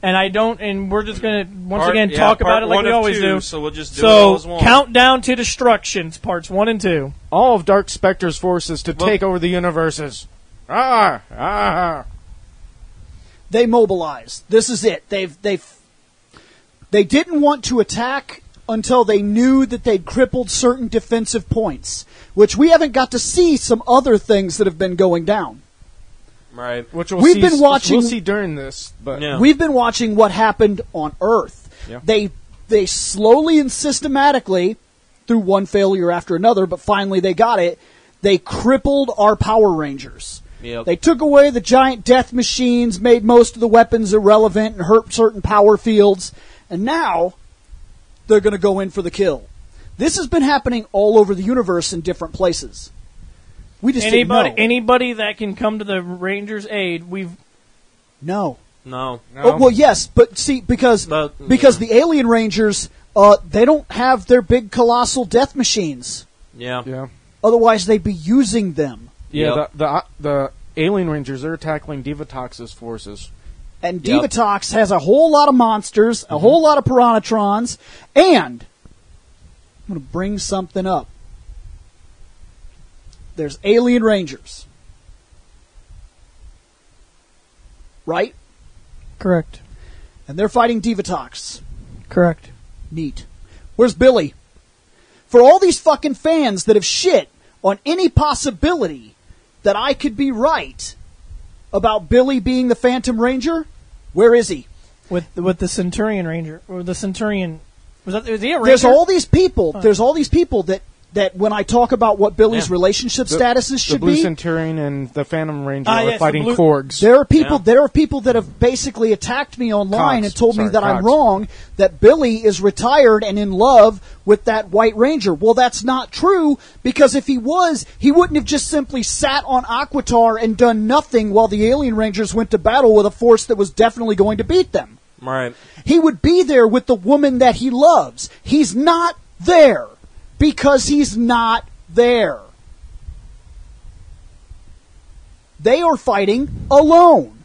And I don't, and we're just going to, once again, talk about it like we always do. So we'll just do it all as one. Countdown to Destructions, parts 1 and 2. All of Dark Spector's forces to take over the universes. They mobilized. This is it. They didn't want to attack until they knew that they'd crippled certain defensive points, which we haven't got to see some other things that have been going down. Right. Which we'll see during this. But We've been watching what happened on Earth. Yeah. They slowly and systematically, through one failure after another, but finally they got it, they crippled our Power Rangers. Yep. They took away the giant death machines, made most of the weapons irrelevant, and hurt certain power fields, and now they're going to go in for the kill. This has been happening all over the universe in different places. We just didn't know. Anybody that can come to the Rangers' aid, No. No. Oh, well, yes, but see, because the Alien Rangers, they don't have their big colossal death machines. Yeah. Otherwise, they'd be using them. Yeah, the Alien Rangers, they're tackling Divatox's forces. And Divatox has a whole lot of monsters, a whole lot of Piranhatrons, and I'm going to bring something up. There's Alien Rangers. Right? Correct. And they're fighting Divatox. Correct. Neat. Where's Billy? For all these fucking fans that have shit on any possibility that I could be right about Billy being the Phantom Ranger, where is he? With the Centurion Ranger, or the Centurion, was he a Ranger? There's all these people that when I talk about what Billy's relationship statuses should the Blue be, Centurion and the Phantom Ranger are yes, fighting the Korgs. there are people that have basically attacked me online and told me that I'm wrong, that Billy is retired and in love with that White Ranger. Well, that's not true, because if he was, he wouldn't have just simply sat on Aquitar and done nothing while the Alien Rangers went to battle with a force that was definitely going to beat them. Right. He would be there with the woman that he loves. He's not there because he's not there. They are fighting alone.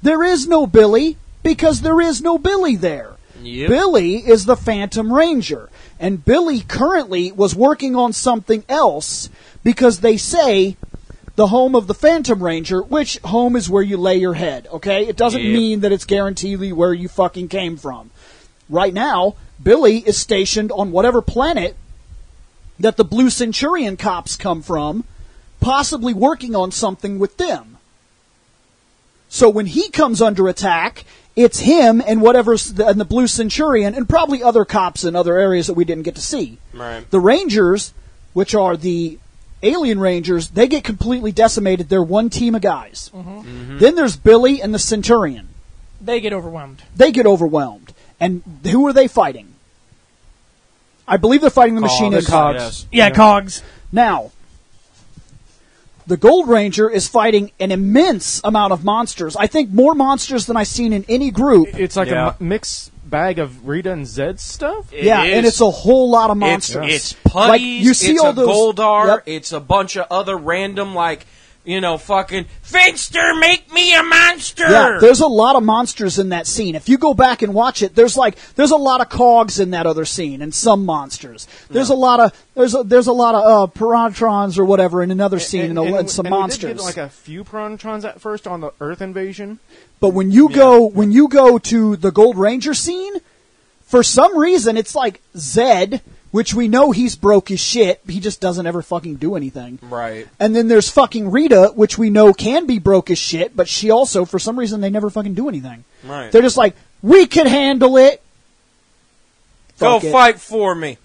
There is no Billy because there is no Billy there. Yep. Billy is the Phantom Ranger. And Billy currently was working on something else because they say the home of the Phantom Ranger, which home is where you lay your head, okay? It doesn't mean that it's guaranteedly where you fucking came from. Right now, Billy is stationed on whatever planet that the Blue Centurion cops come from, possibly working on something with them. So when he comes under attack, it's him and and the Blue Centurion, and probably other cops in other areas that we didn't get to see. Right. The Rangers, which are the Alien Rangers, they get completely decimated. They're one team of guys. Then there's Billy and the Centurion. They get overwhelmed. And who are they fighting? I believe they're fighting the Machinists. Cogs. Yeah, Cogs. Now, the Gold Ranger is fighting an immense amount of monsters. I think more monsters than I've seen in any group. It's like a mixed bag of Rita and Zed stuff? And it's a whole lot of monsters. It's putties, like, you see it's all a those, Goldar, it's a bunch of other random, fucking, Finster, make me a monster! Yeah, there's a lot of monsters in that scene. If you go back and watch it, there's a lot of Cogs in that other scene, and some monsters. There's a lot of Piranhatrons or whatever in another scene, and some monsters. We did get a few Piranhatrons at first on the Earth invasion. But when you go to the Gold Ranger scene, for some reason it's like Zed, which we know he's broke as shit. He just doesn't ever fucking do anything. Right. And then there's fucking Rita, which we know can be broke as shit, but she also, for some reason, they never fucking do anything. Right. They're just like, we can handle it. Go fight for me.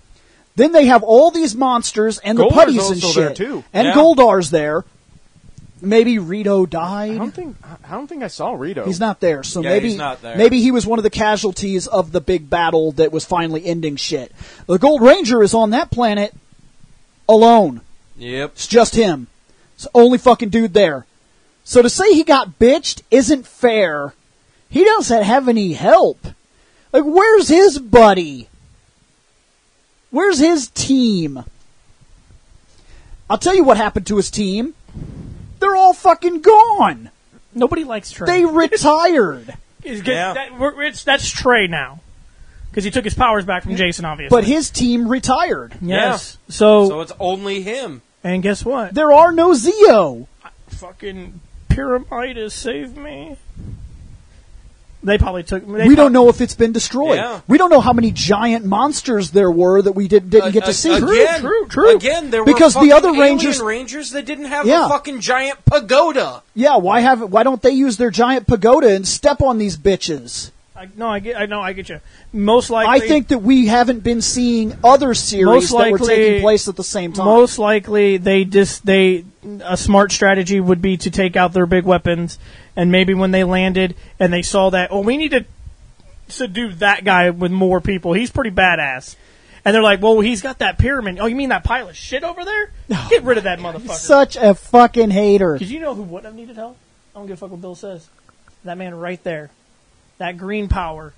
Then they have all these monsters and the Goldar's putties and also shit. there too. And Goldar's there. Maybe Rito died. I don't think I saw Rito. He's not there, so he's not there. Maybe he was one of the casualties of the big battle that was finally ending shit. The Gold Ranger is on that planet alone. Yep. It's just him. It's the only fucking dude there. So to say he got bitched isn't fair. He doesn't have any help. Like, where's his buddy? Where's his team? I'll tell you what happened to his team. They're all fucking gone. Nobody likes Trey. They retired. That's Trey now. Because he took his powers back from Jason, obviously. But his team retired. Yes. Yeah. So it's only him. And guess what? There are no Zeo. Fucking Pyramidas saved me. They probably took... We don't know if it's been destroyed. Yeah. We don't know how many giant monsters there were that we didn't get to see. True. Again, there because were the other alien Rangers that didn't have a fucking giant pagoda. Yeah, why don't they use their giant pagoda and step on these bitches? I get you. Most likely, I think that we haven't been seeing other series that were taking place at the same time. Most likely, a smart strategy would be to take out their big weapons, and maybe when they landed and they saw that, we need to subdue that guy with more people. He's pretty badass. And they're like, well, he's got that pyramid. Oh, you mean that pile of shit over there? Get rid of that motherfucker. Such a fucking hater. Because you know who wouldn't have needed help? I don't give a fuck what Bill says. That man right there. That green power.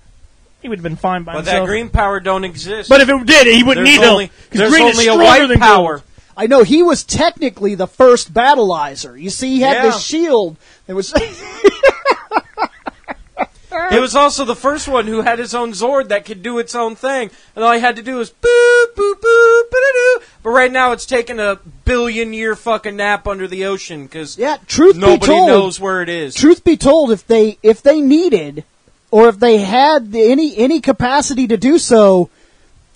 He would have been fine by himself. But that green power don't exist. But if it did, he wouldn't need help. There's only a white power. I know, he was technically the first battleizer. You see, he had this shield. It was... He was also the first one who had his own Zord that could do its own thing. And all he had to do was boop, boop, boop, ba-da-doo. But right now it's taking a billion-year fucking nap under the ocean because nobody knows where it is. Truth be told, if they needed, or if they had any capacity to do so,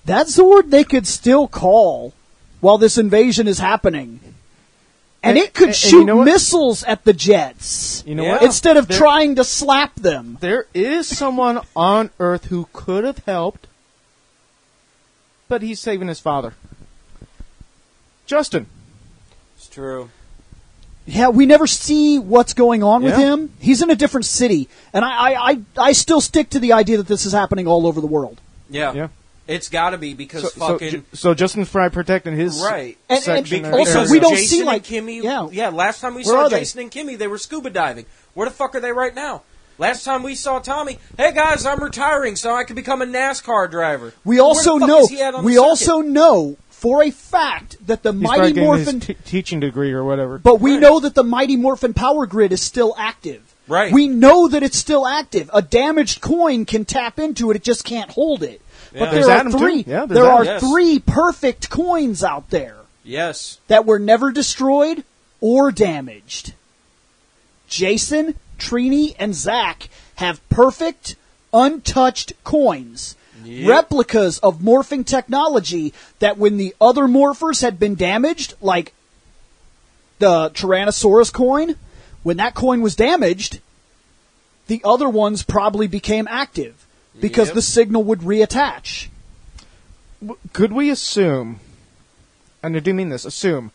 that Zord they could still call while this invasion is happening. And it could shoot missiles at the jets. You know what? Instead of trying to slap them. There is someone on Earth who could have helped, but he's saving his father. Justin. It's true. Yeah, we never see what's going on with him. He's in a different city. And I still stick to the idea that this is happening all over the world. Yeah. It's got to be because So Justin Fry protecting his section. And also, we don't Jason see like Kimmy. Yeah. Last time we saw Jason and Kimmy, they were scuba diving. Where the fuck are they right now? Last time we saw Tommy, hey guys, I'm retiring so I can become a NASCAR driver. We also know for a fact that the Mighty Morphin teaching degree or whatever. But we know that the Mighty Morphin power grid is still active. Right. We know that it's still active. A damaged coin can tap into it; it just can't hold it. But there are three. There are three perfect coins out there. Yes. That were never destroyed or damaged. Jason, Trini, and Zach have perfect, untouched coins. Yep. Replicas of morphing technology that when the other morphers had been damaged, like the Tyrannosaurus coin, when that coin was damaged, the other ones probably became active. Because the signal would reattach. Could we assume, and I do mean this, assume.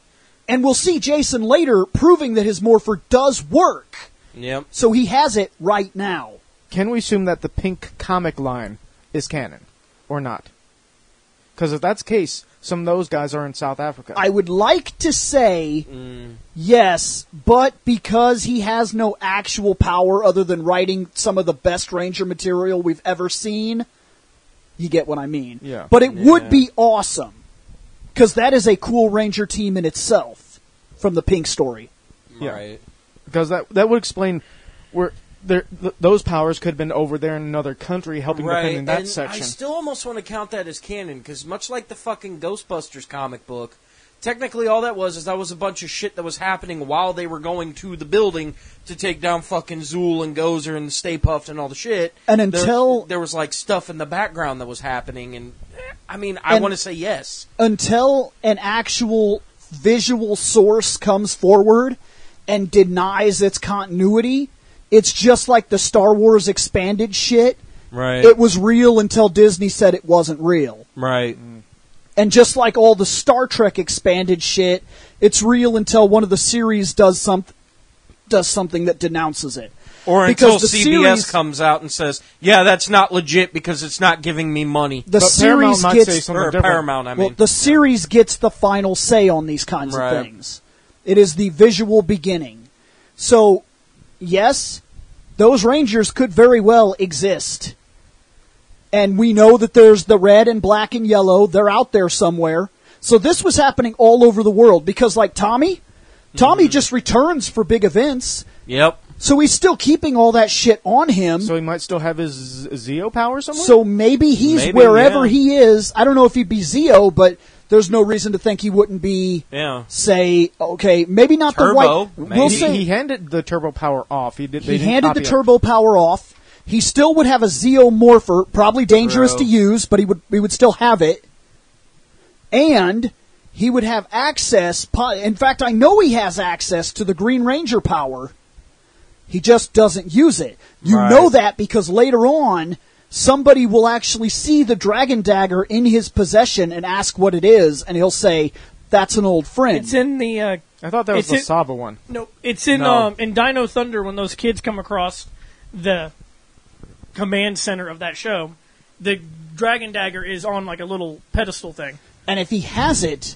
And we'll see Jason later proving that his morpher does work. Yep. So he has it right now. Can we assume that the pink comic line is canon or not? Because if that's the case, some of those guys are in South Africa. I would like to say yes, but because he has no actual power other than writing some of the best Ranger material we've ever seen, you get what I mean. Yeah. But it would be awesome, because that is a cool Ranger team in itself from the Pink story. Right. Because that would explain where... those powers could have been over there in another country helping defend in that section. I still almost want to count that as canon, because much like the fucking Ghostbusters comic book, technically all that was a bunch of shit that was happening while they were going to the building to take down fucking Zool and Gozer and Stay Puft and all the shit. And until... There was like stuff in the background that was happening, and I want to say yes. Until an actual visual source comes forward and denies its continuity... It's just like the Star Wars expanded shit. Right. It was real until Disney said it wasn't real. Right. And just like all the Star Trek expanded shit, it's real until one of the series does something that denounces it. Or until CBS comes out and says, yeah, that's not legit because it's not giving me money. The series gets... Paramount, I mean. Well, the series gets the final say on these kinds of things. It is the visual beginning. So... yes, those Rangers could very well exist. And we know that there's the red and black and yellow. They're out there somewhere. So this was happening all over the world. Because like Tommy just returns for big events. Yep. So he's still keeping all that shit on him. So he might still have his Zeo power somewhere? So maybe he's Maybe, wherever yeah. he is. I don't know if he'd be Zeo, but there's no reason to think he wouldn't be, Yeah. say, okay, maybe not Turbo, the white. maybe. We'll he, say he handed the turbo power off. They he didn't handed the copy it. turbo power off. He still would have a Zeo morpher, probably dangerous True. to use, but he would still have it. And he would have access. In fact, I know he has access to the Green Ranger power. He just doesn't use it. You Right. know that because later on, somebody will actually see the Dragon Dagger in his possession and ask what it is, and he'll say, "That's an old friend." It's in the. I thought that was It's the in- Saba one. No, it's in No. in Dino Thunder when those kids come across the command center of that show. The Dragon Dagger is on like a little pedestal thing. And if he has it,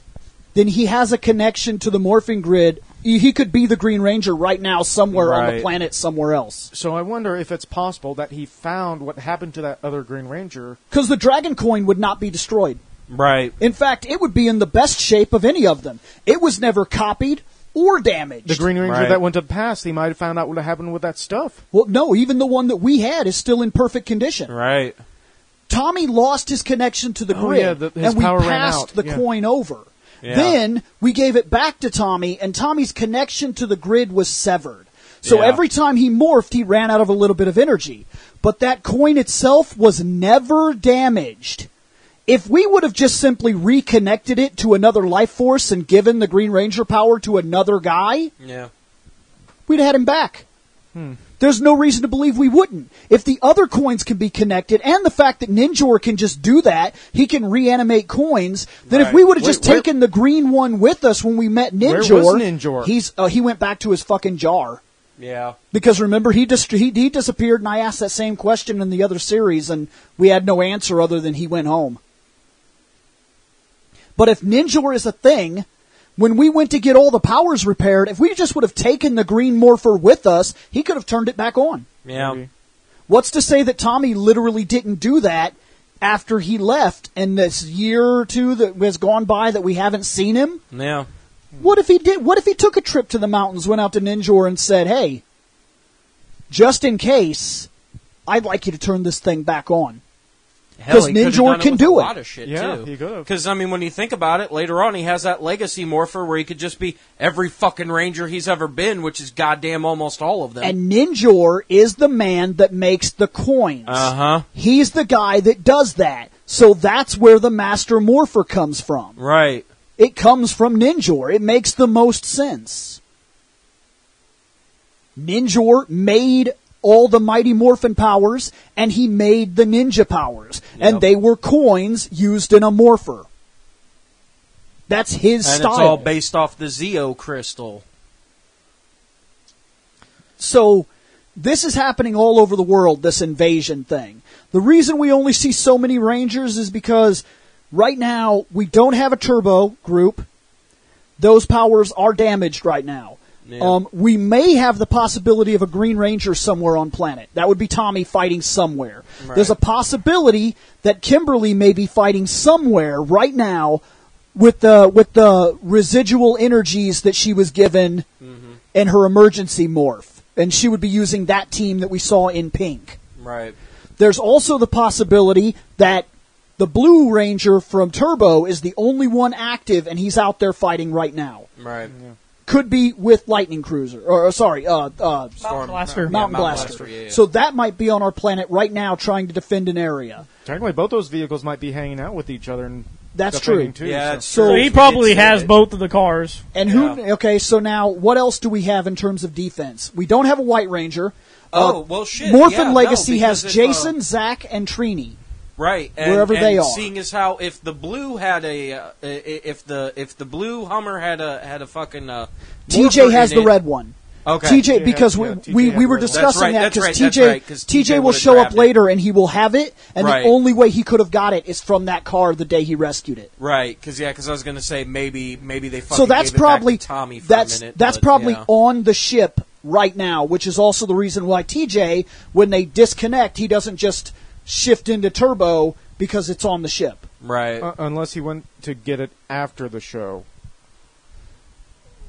then he has a connection to the morphing grid. He could be the Green Ranger right now somewhere on the Right. planet somewhere else. So I wonder if it's possible that he found what happened to that other Green Ranger. Because the Dragon Coin would not be destroyed. Right. In fact, it would be in the best shape of any of them. It was never copied or damaged. The Green Ranger Right. that went to the past, he might have found out what happened with that stuff. Well, no, even the one that we had is still in perfect condition. Right. Tommy lost his connection to the Oh, grid, yeah, his and we power ran passed out, the yeah. coin over. Yeah. Then we gave it back to Tommy, and Tommy's connection to the grid was severed. So Yeah. every time he morphed, he ran out of a little bit of energy. But that coin itself was never damaged. If we would have just simply reconnected it to another life force and given the Green Ranger power to another guy, Yeah. we'd have had him back. There's no reason to believe we wouldn't. If the other coins can be connected, and the fact that Ninjor can just do that, he can reanimate coins, then if Right. we would have Wait, just where- taken the green one with us when we met Ninjor, Where was Ninjor? he went back to his fucking jar. Yeah. Because remember, he disappeared, and I asked that same question in the other series, and we had no answer other than he went home. But if Ninjor is a thing, when we went to get all the powers repaired, if we just would have taken the green morpher with us, he could have turned it back on. Yeah. Maybe. What's to say that Tommy literally didn't do that after he left, and this year or two that has gone by that we haven't seen him? Yeah. What if he did? What if he took a trip to the mountains, went out to Ninjor, and said, "Hey, just in case, I'd like you to turn this thing back on." Hell, 'Cause he could've Ninjor done can with do a it. lot of shit, Yeah, too. he could've. Because, I mean, when you think about it, later on he has that legacy morpher where he could just be every fucking ranger he's ever been, which is goddamn almost all of them. And Ninjor is the man that makes the coins. Uh-huh. He's the guy that does that. So that's where the Master Morpher comes from. Right. It comes from Ninjor. It makes the most sense. Ninjor made all the Mighty Morphin powers, and he made the ninja powers. Yep. And they were coins used in a morpher. That's his And style. it's all based off the Zeo crystal. So this is happening all over the world, this invasion thing. The reason we only see so many Rangers is because right now we don't have a turbo group. Those powers are damaged right now. Yeah. We may have the possibility of a Green Ranger somewhere on planet. That would be Tommy fighting somewhere. Right. There's a possibility that Kimberly may be fighting somewhere right now with the residual energies that she was given in her emergency morph. And she would be using that team that we saw in pink. Right. There's also the possibility that the Blue Ranger from Turbo is the only one active, and he's out there fighting right now. Right. Could be with Lightning Cruiser, Storm- Blaster. Yeah, Mountain Blaster. yeah. So that might be on our planet right now trying to defend an area. Technically, both those vehicles might be hanging out with each other. And That's defending true. Too, Yeah, so. it's So So true. he We probably did say has it. both of the cars. And okay, so now what else do we have in terms of defense? We don't have a White Ranger. Oh, well, shit. Morphin yeah, Legacy no, has because Jason, Zach, and Trini. Right, and, wherever and they are. Seeing as how if the blue had if the blue Hummer had a fucking TJ morpher has in the it- red one. Okay, TJ, because TJ we had the were red one. discussing that That's because right, TJ, 'cause TJ TJ will would've show up grabbed it. later and he will have it, and Right. the only way he could have got it is from that car the day he rescued it. right, because I was gonna say maybe they fucking So that's gave it probably back to Tommy for that's a minute. that's but, probably yeah. on the ship right now, which is also the reason why TJ, when they disconnect, he doesn't just shift into turbo because it's on the ship. right. Unless he went to get it after the show.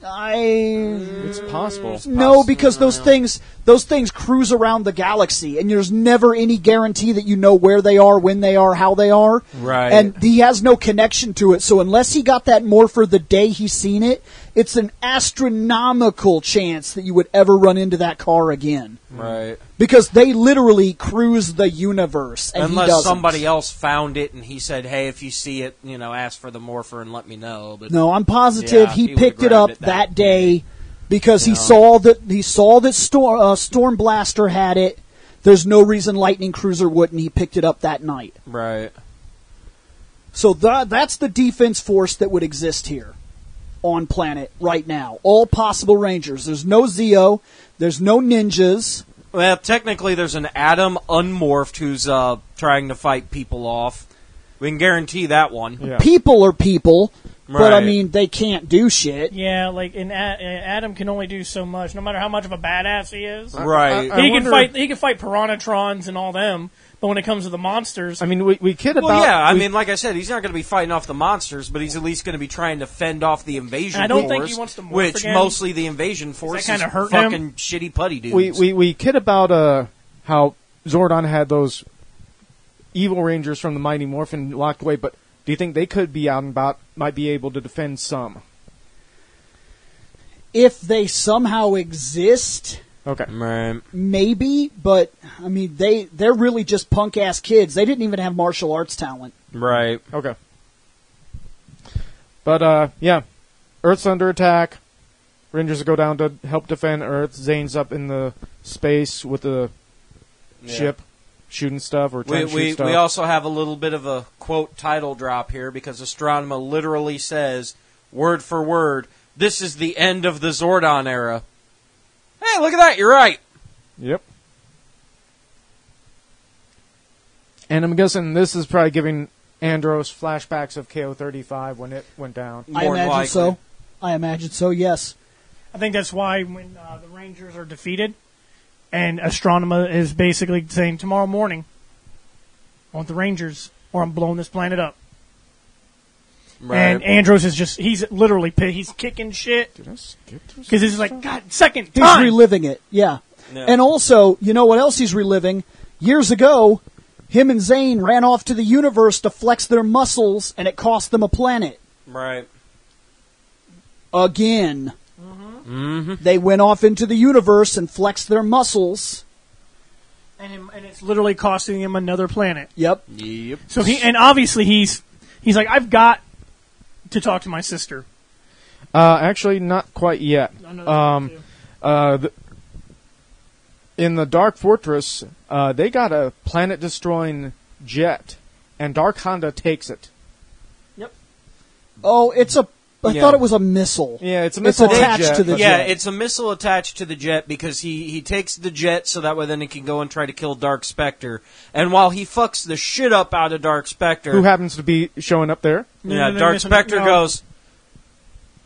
It's possible. No, because those things cruise around the galaxy, and there's never any guarantee that you know where they are, when they are, how they are. Right. And he has no connection to it, so unless he got that morpher the day he's seen it, it's an astronomical chance that you would ever run into that car again. Right. Because they literally cruise the universe, and he Unless doesn't. somebody else found it and he said, hey, if you see it, ask for the morpher and let me know. But No, I'm positive Yeah, he he would've picked it up grabbed it that that day because he Yeah. saw that Storm Blaster had it. There's no reason Lightning Cruiser wouldn't. He picked it up that night. Right. So that's the defense force that would exist here on planet right now. All possible Rangers. There's no Zeo. There's no ninjas. Well, technically, there's an Atom unmorphed who's trying to fight people off. We can guarantee that one. Yeah. People are people, but I Right. mean, they can't do shit. Yeah, like Adam can only do so much, no matter how much of a badass he is. Right. I He can wonder- fight Piranhatrons and all them, but when it comes to the monsters, I mean, we kid about. Well, yeah, we- like I said, he's not going to be fighting off the monsters, but he's at least going to be trying to fend off the invasion And I don't force, think he wants to morph which again. mostly the invasion force kinda is hurt fucking him? shitty putty dudes. we kid about how Zordon had those evil Rangers from the Mighty Morphin locked away, but do you think they could be out and about, might be able to defend some? If they somehow exist, Okay. Right. maybe, but I mean, they're really just punk ass kids. They didn't even have martial arts talent. Right. Okay. But, yeah. Earth's under attack. Rangers go down to help defend Earth. Zane's up in the space with the ship, shooting stuff or trying to shoot We stuff. also have a little bit of a quote title drop here because Astronema literally says, word for word, this is the end of the Zordon era. Hey, look at that, you're right. Yep. And I'm guessing this is probably giving Andros flashbacks of KO-35 when it went down. I More imagine likely. so. I imagine so. Yes. I think that's why when the Rangers are defeated, and Astronema is basically saying, tomorrow morning, I want the Rangers, or I'm blowing this planet up. Right. And Andros is he's literally he's kicking shit, Did I skip through because he's like, God, second He's time! reliving it. Yeah. Yeah. And also, you know what else he's reliving? Years ago, him and Zane ran off to the universe to flex their muscles, and it cost them a planet. Right. Again. Mm-hmm. They went off into the universe and flexed their muscles. And it's literally costing him another planet. Yep. Yep. So obviously he's like, I've got to talk to my sister. Actually, not quite yet. I know that too. In the Dark Fortress, they got a planet-destroying jet, and Dark Honda takes it. Oh, I Yeah. thought it was a missile. Yeah, it's a It's missile attached jet, to the but- Yeah, jet. it's a missile attached to the jet because he takes the jet so that way then he can go and try to kill Dark Spector. And while he fucks the shit up out of Dark Spector, Who happens to be showing up there? yeah, No, Dark listen, Spector no. goes,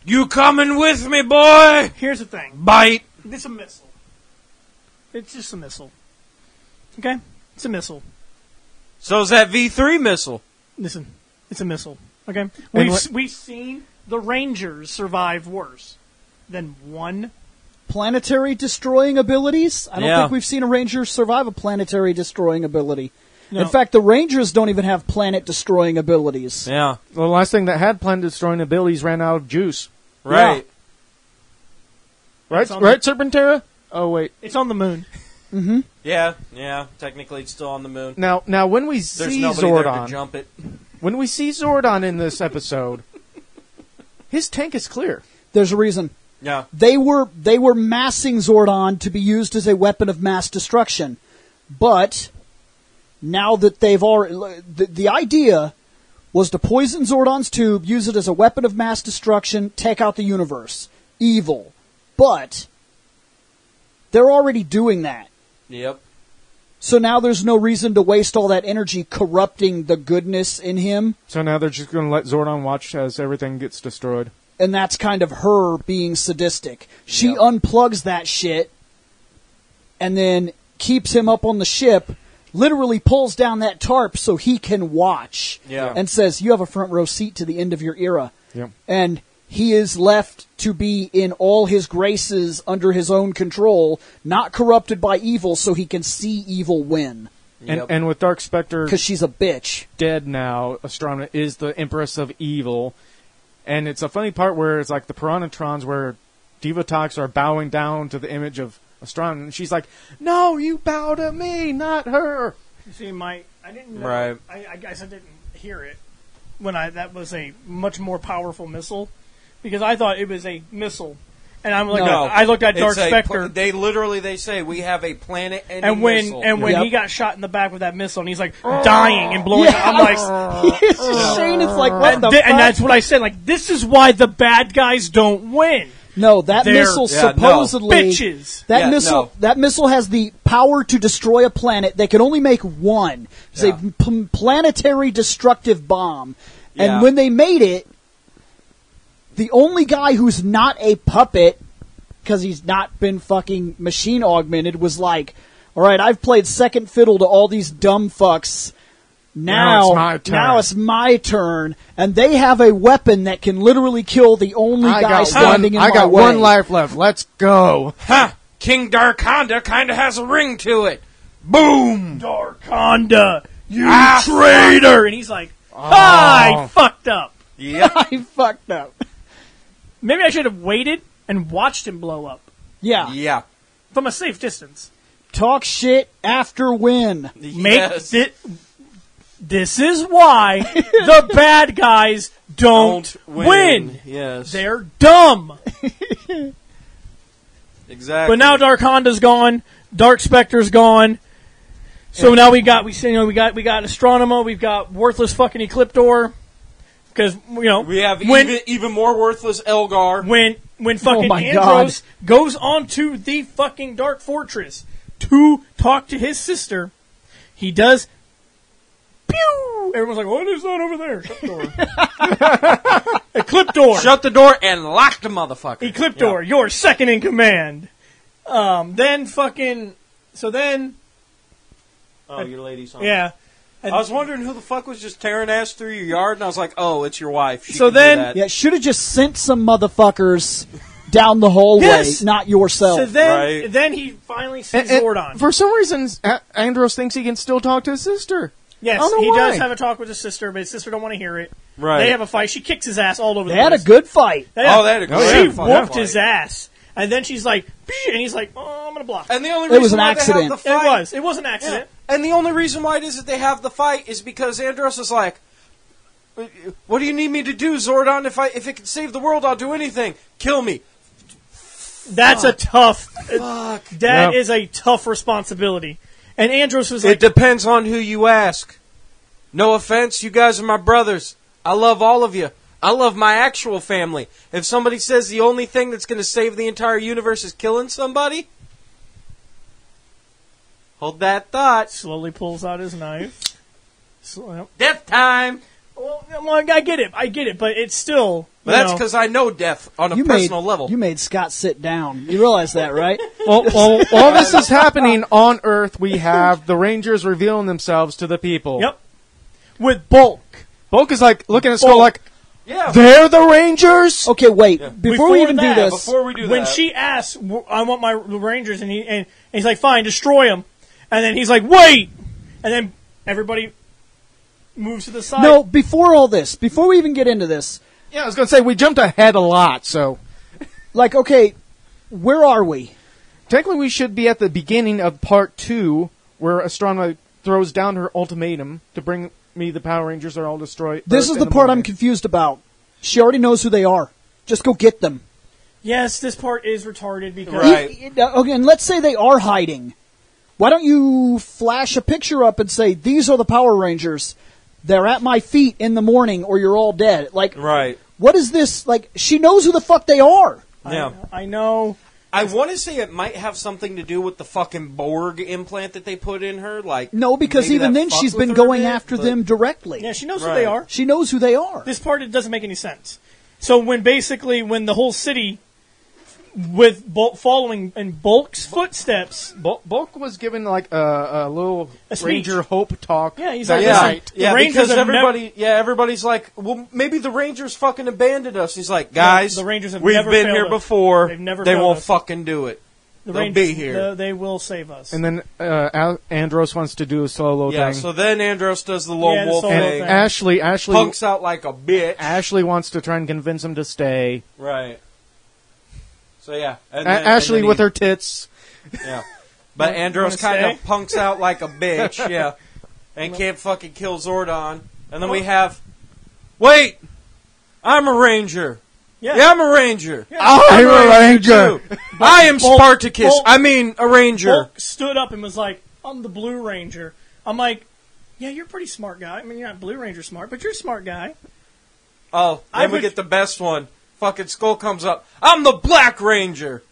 "You coming with me, boy?" Here's the thing. Bite. It's a missile. It's just a missile. Okay? It's a missile. So's that V3 missile. Listen, it's a missile. Okay? And We've seen the Rangers survive worse than one. Planetary destroying abilities? I don't Yeah. think we've seen a Ranger survive a planetary destroying ability. No. In fact, the Rangers don't even have planet destroying abilities. Yeah, The last thing that had planet-destroying abilities ran out of juice. right. Right, It's on right, Serpentera? Oh, wait. It's on the moon. Yeah. Technically, it's still on the moon. Now, when we There's see nobody there to Zordon, jump it. when we see Zordon in this episode, his tank is clear. There's a reason. Yeah, They were massing Zordon to be used as a weapon of mass destruction. But now that they've already... The idea was to poison Zordon's tube, use it as a weapon of mass destruction, take out the universe. Evil. But they're already doing that. yep. So now there's no reason to waste all that energy corrupting the goodness in him. So now they're just going to let Zordon watch as everything gets destroyed. And that's kind of her being sadistic. She Yep. unplugs that shit and then keeps him up on the ship, literally pulls down that tarp so he can watch. Yeah. And says, you have a front row seat to the end of your era. Yep. And he is left to be in all his graces under his own control, not corrupted by evil, so he can see evil win. And with Dark Spector Because she's a bitch. dead now, Astronomer is the Empress of Evil. And it's a funny part where it's like the Piranhatrons where Divatox are bowing down to the image of Astronomer. And she's like, no, you bow to me, not her. You see, I didn't know. Right. I guess I didn't hear it when that was a much more powerful missile, because I thought it was a missile, and I'm like, No, I looked at Dark it's Spector. They say we have a planet-ending And when missile. he got shot in the back with that missile, and he's like dying and blowing up, I'm like, Shane is like, what the fuck? and that's what I said. Like, this is why the bad guys don't win. No, that They're- missile Yeah, supposedly Bitches. that Yeah, missile no. that missile has the power to destroy a planet. They can only make one. It's Yeah. a planetary destructive bomb. And Yeah. when they made it, the only guy who's not a puppet, because he's not been fucking machine augmented, was like, all right, I've played second fiddle to all these dumb fucks. Now it's my turn. Now it's my turn, and they have a weapon that can literally kill the only guy standing in my way. I got one life left. Let's go. Ha! King Darkonda kind of has a ring to it. Boom! Darkonda, you Ah, traitor! And he's like, I fucked up. Yep. I fucked up. Maybe I should have waited and watched him blow up Yeah. Yeah. from a safe distance. Talk shit after win. Yes. This is why the bad guys don't win. Yes. They're dumb. Exactly. But now Darkonda's gone. Dark Spector's gone. So now we got Astronema. We've got worthless fucking Ecliptor. Because we have when even more worthless Elgar. when fucking my Andros goes onto the fucking Dark Fortress to talk to his sister, he does. Pew! Everyone's like, "What is that over there?" Shut the door. Ecliptor. Shut the door and lock the motherfucker. Ecliptor, you're second in command. Then fucking. So then. Oh, your lady's on. Yeah. I was wondering who the fuck was just tearing ass through your yard, and I was like, oh, it's your wife. She So can do then- that. Yeah, should have just sent some motherfuckers down the hallway, Yes. not yourself. So then, Right. then he finally sees And Zordon. for some reason, Andros thinks he can still talk to his sister. Yes, I don't know he why. does have a talk with his sister, but his sister don't want to hear it. Right. They have a fight. She kicks his ass all over they the had place. a good fight. Oh, they had a great She fucking whooped fight. his ass. And then she's like, and he's like, oh, I'm going to block. And the only It reason was an why accident. They have the fight, It was an accident. And the only reason why it is that they have the fight is because Andros is like, what do you need me to do, Zordon? If it can save the world, I'll do anything. Kill me. That's a tough. Fuck. That Yep. is a tough responsibility. And Andros was It like, depends on who you ask. No offense, you guys are my brothers. I love all of you. I love my actual family. If somebody says the only thing that's going to save the entire universe is killing somebody, hold that thought. slowly pulls out his knife. Death time. Well, I get it, but it's still. But that's because I know death on a personal level. You made Scott sit down. You realize that, right? Well, while this is happening on Earth, we have the Rangers revealing themselves to the people. Yep. With Bulk. Bulk is like looking at Skull like, yeah. they're the Rangers? Okay, wait. Before we even do that, this, Before we do When that, she asks, I want my Rangers, and he's like, fine, destroy them. And then he's like, wait! And then everybody moves to the side. no, before all this, before we even get into this, Yeah, I was going to say, we jumped ahead a lot, so like, okay, where are we? technically we should be at the beginning of part 2, where Astronomer throws down her ultimatum to bring me the Power Rangers or I'll destroy This Earth is in the part I'm morning. confused about. She already knows who they are. Just go get them. Yes, this part is retarded because Right. Okay, and let's say they are hiding. Why don't you flash a picture up and say, these are the Power Rangers. They're at my feet in the morning or you're all dead. Like, right. what is this? Like, she knows who the fuck they are. Yeah. I know. I want to say it might have something to do with the fucking Borg implant that they put in her. Like, No, because maybe even that then fucked she's with been her a going bit, after but- them directly. Yeah, she knows who Right. they are. She knows who they are. This part, it doesn't make any sense. So when the whole city with following in Bulk's footsteps. Bulk was given like a little A speech. Ranger Hope talk. Yeah, he's that like, Yeah, listen, yeah, the Rangers because have everybody's like, well, maybe the Rangers fucking abandoned us. He's like, guys, the Rangers have we've never been failed here us. before. They've never they failed won't us. fucking do it. the They'll Rangers, be here. They will save us. And then Andros wants to do a solo Yeah, thing. so then Andros does the lone Yeah, the wolf solo thing. thing. Ashley Punks out like a bitch. Ashley wants to try and convince him to stay. Right. So yeah. And Ashley and then with her tits. Yeah. But Andros wanna kind of stay? punks out like a bitch, yeah. And can't fucking kill Zordon. And then we have... Wait! I'm a ranger. Yeah. Yeah, I'm a ranger. Yeah. I'm a ranger. Too. I am Bulk- Spartacus. Bulk- I mean, a ranger. Bulk stood up and was like, I'm the Blue Ranger. I'm like, yeah, you're a pretty smart guy. I mean, you're not Blue Ranger smart, but you're a smart guy. Oh, I then we would- get the best one. Fucking Skull comes up. I'm the Black Ranger.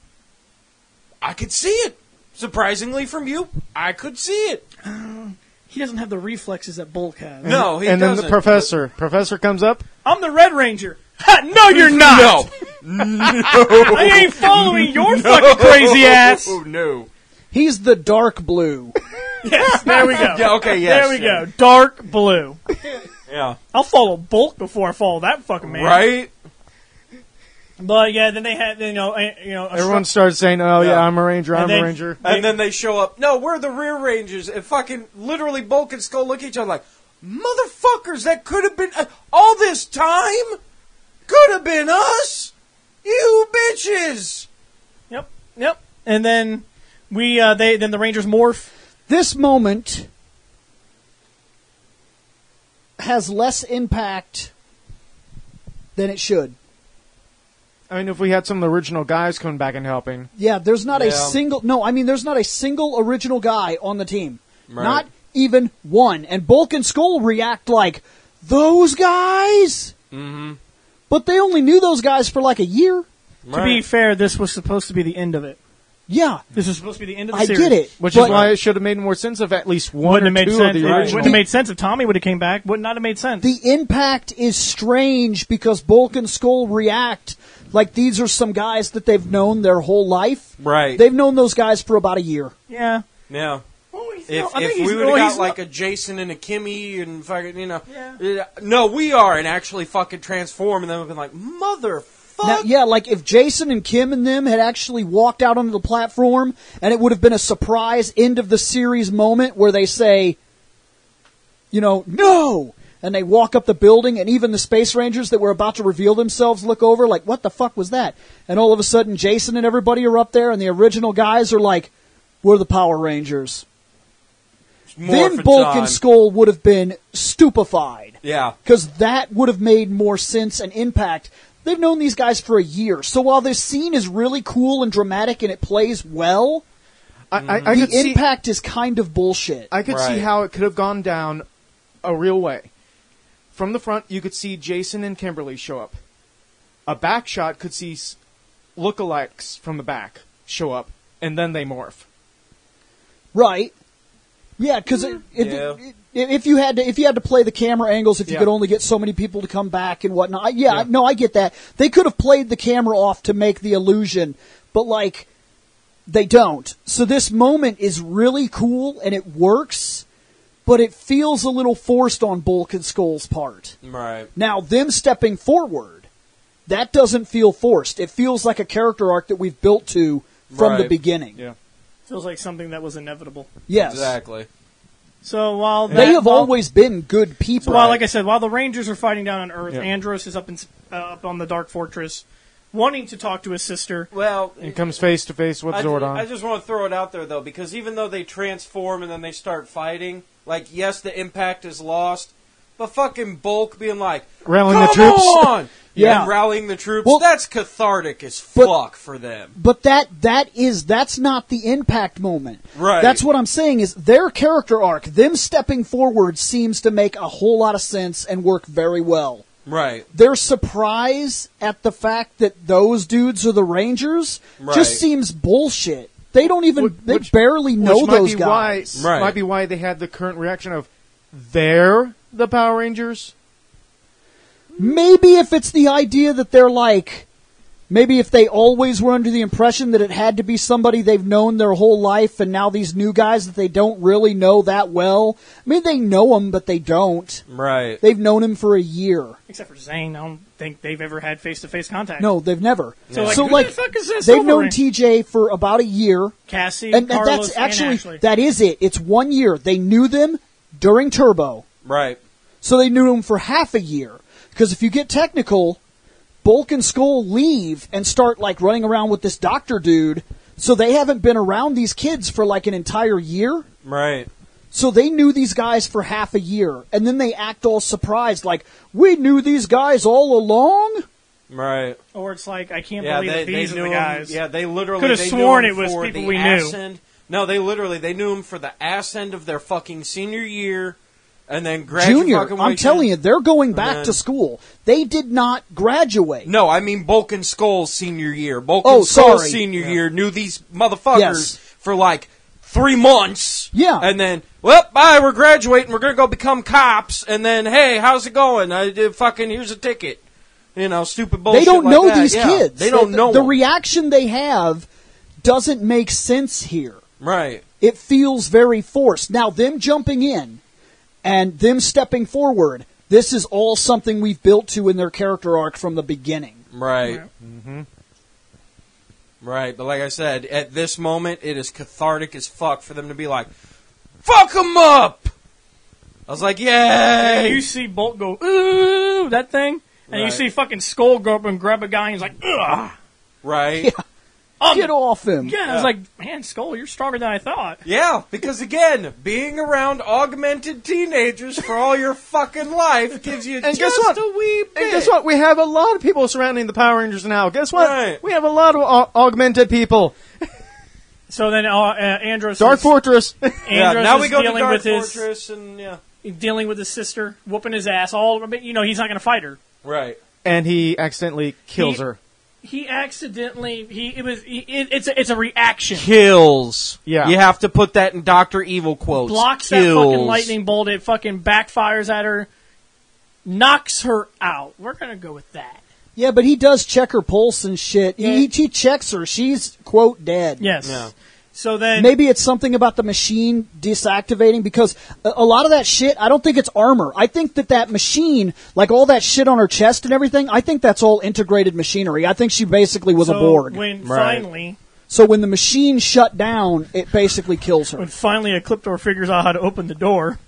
I could see it. Surprisingly from you, I could see it. He doesn't have the reflexes that Bulk has. No, he And then doesn't. the professor comes up. I'm the Red Ranger. Ha, no, you're not. No. I ain't following your fucking crazy ass. Oh, no. He's the dark blue. Yes, there we go. Yeah, okay, yes. There we go. Dark blue. Yeah. I'll follow Bulk before I follow that fucking man. Right? But yeah, then they had, Everyone starts saying, "Oh yeah, Yeah. I'm a ranger. And I'm then- a ranger." And then they show up. No, we're the rear rangers. And fucking literally Bulk and Skull look at each other like, motherfuckers, that could have been... all this time could have been us. You bitches. Yep. And then then the Rangers morph. This moment has less impact than it should. I mean, if we had some of the original guys coming back and helping, Yeah, there's not a Yeah. single... No, I mean, there's not a single original guy on the team. Right. Not even one. And Bulk and Skull react like, those guys? Mm-hmm. But they only knew those guys for like a year. To be fair, this was supposed to be the end of it. Yeah, This was supposed to be the end of the I series. get it. which but is why it should have made more sense if at least one Wouldn't or have made two sense. of the It original. wouldn't have made sense if Tommy would have came back. Would not have made sense. the impact is strange because Bulk and Skull react like these are some guys that they've known their whole life. Right. They've known those guys for about a year. Yeah. Yeah. Well, he's If, not- I think if he's- we would well, have he's got like not- a Jason and a Kimmy and fucking, Yeah. no, we are, and actually fucking transform, and then we've been like, motherfucker. Now, yeah, like if Jason and Kim and them had actually walked out onto the platform and it would have been a surprise end of the series moment where they say, no! And they walk up the building and even the Space Rangers that were about to reveal themselves look over like, what the fuck was that? And all of a sudden Jason and everybody are up there and the original guys are like, we're the Power Rangers. Then Morphin' Bulk time. and Skull would have been stupefied. Yeah. Because that would have made more sense and impact. They've known these guys for a year. So while this scene is really cool and dramatic and it plays well, I the could see. impact is kind of bullshit. I could see Right. how it could have gone down a real way. From the front, you could see Jason and Kimberly show up. A back shot could see lookalikes from the back show up, and then they morph. Right. Yeah, because Yeah. if you had to play the camera angles, if you Yeah. could only get so many people to come back and whatnot, Yeah. no, I get that. They could have played the camera off to make the illusion, but like they don't. So this moment is really cool and it works, but it feels a little forced on Bulk and Skull's part. Right. Now, them stepping forward, that doesn't feel forced. It feels like a character arc that we've built to from the Right. beginning. Yeah. Feels like something that was inevitable. Yes. Exactly. So while They have while- always been good people. So while, like I said, while the Rangers are fighting down on Earth, Yeah. Andros is up on the Dark Fortress, wanting to talk to his sister. Well, And comes face to face with I Zordon. just want to throw it out there, though, because even though they transform and then they start fighting, like, yes, the impact is lost, but fucking Bulk being like, Rallying the "Come troops." on!" Yeah. And rallying the troops, Well, that's cathartic as but- fuck for them. But that's not the impact moment. Right. That's what I'm saying is their character arc, them stepping forward seems to make a whole lot of sense and work very well. Right. Their surprise at the fact that those dudes are the Rangers Right. just seems bullshit. They don't even, they Which- barely know Which might those be guys. Why, Right. Might be why they had the current reaction of, they're the Power Rangers? Maybe if it's the idea that they're like maybe if they always were under the impression that it had to be somebody they've known their whole life, and now these new guys that they don't really know that well. I mean, they know him, but they don't. Right. They've known him for a year. Except for Zane, I don't think they've ever had face-to-face contact. No, they've never. So, So, who like, the fuck is this they've known Wolverine? TJ for about a year. Cassie, And Carlos, that's actually, and Ashley. that is it. It's 1 year. They knew them during Turbo. Right. So they knew him for half a year. Because if you get technical, Bulk and Skull leave and start like running around with this doctor dude. So they haven't been around these kids for like an entire year. Right. So they knew these guys for half a year. And then they act all surprised like, we knew these guys all along? Right. Or it's like, I can't Yeah, believe that these are knew the him. guys. Yeah, they literally Could have they sworn knew him it was for people the we knew. ass end. No, they knew him for the ass end of their fucking senior year, and then Junior. graduation. I'm telling you, they're going back then- to school. They did not graduate. No, I mean Bulk and Skull's senior year. Bulk Oh, and Skull's sorry. senior year knew these motherfuckers Yes. for like 3 months. Yeah. And then, well, bye, we're graduating. We're going to go become cops. And then, hey, how's it going? I did fucking, here's a ticket. You know, stupid bullshit They don't like know that. these Yeah, kids. They don't know The them. reaction they have doesn't make sense here. Right. It feels very forced. Now, them jumping in and them stepping forward, this is all something we've built to in their character arc from the beginning. Right. Mm-hmm. Right, but like I said, at this moment, it is cathartic as fuck for them to be like, fuck them up! I was like, yay! You see Bolt go, ooh, that thing, and you Right. see fucking Skull go up and grab a guy, and he's like, ugh. Right? Yeah. Get off him. Yeah, I was like, man, Skull, you're stronger than I thought. Yeah, because again, being around augmented teenagers for all your fucking life gives you And just guess what? a wee bit. And guess what? We have a lot of people surrounding the Power Rangers now. Guess what? Right. We have a lot of augmented people. So then Andros Dark is, Fortress. Yeah, now is we go to dealing Dark with his Fortress and, yeah. dealing with his sister, whooping his ass. You know, he's not going to fight her. Right. And he accidentally kills her. He accidentally. It's a reaction. Kills. Yeah. You have to put that in Dr. Evil quotes. Blocks Kills. that fucking lightning bolt. It fucking backfires at her. Knocks her out. We're going to go with that. Yeah, but he does check her pulse and shit. Yeah. He checks her. She's, quote, dead. Yes. Yeah. So then. Maybe it's something about the machine disactivating, because a lot of that shit, I don't think it's armor. I think that machine, like all that shit on her chest and everything, I think that's all integrated machinery. I think she basically was a Borg. When Right. finally. So when the machine shut down, it basically kills her. When finally Ecliptor figures out how to open the door.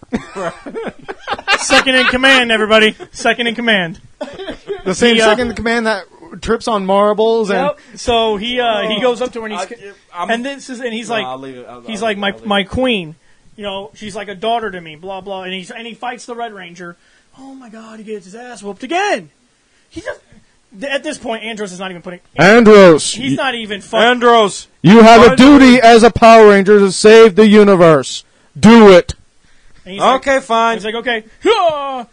Second in command, everybody. Second in command. The same He, second in command that trips on marbles and Yep. So he goes up to her and he's No, like I'll leave it. I'll he's leave like it. I'll leave my it. queen. You know, she's like a daughter to me. Blah blah. And he fights the Red Ranger. Oh my God! He gets his ass whooped again. He just at this point, Andros is not even putting. Andros, He's not even fucking. Andros. you have a duty as a Power Ranger to save the universe. Do it. And he's like- Okay, fine. He's like, okay. Ah,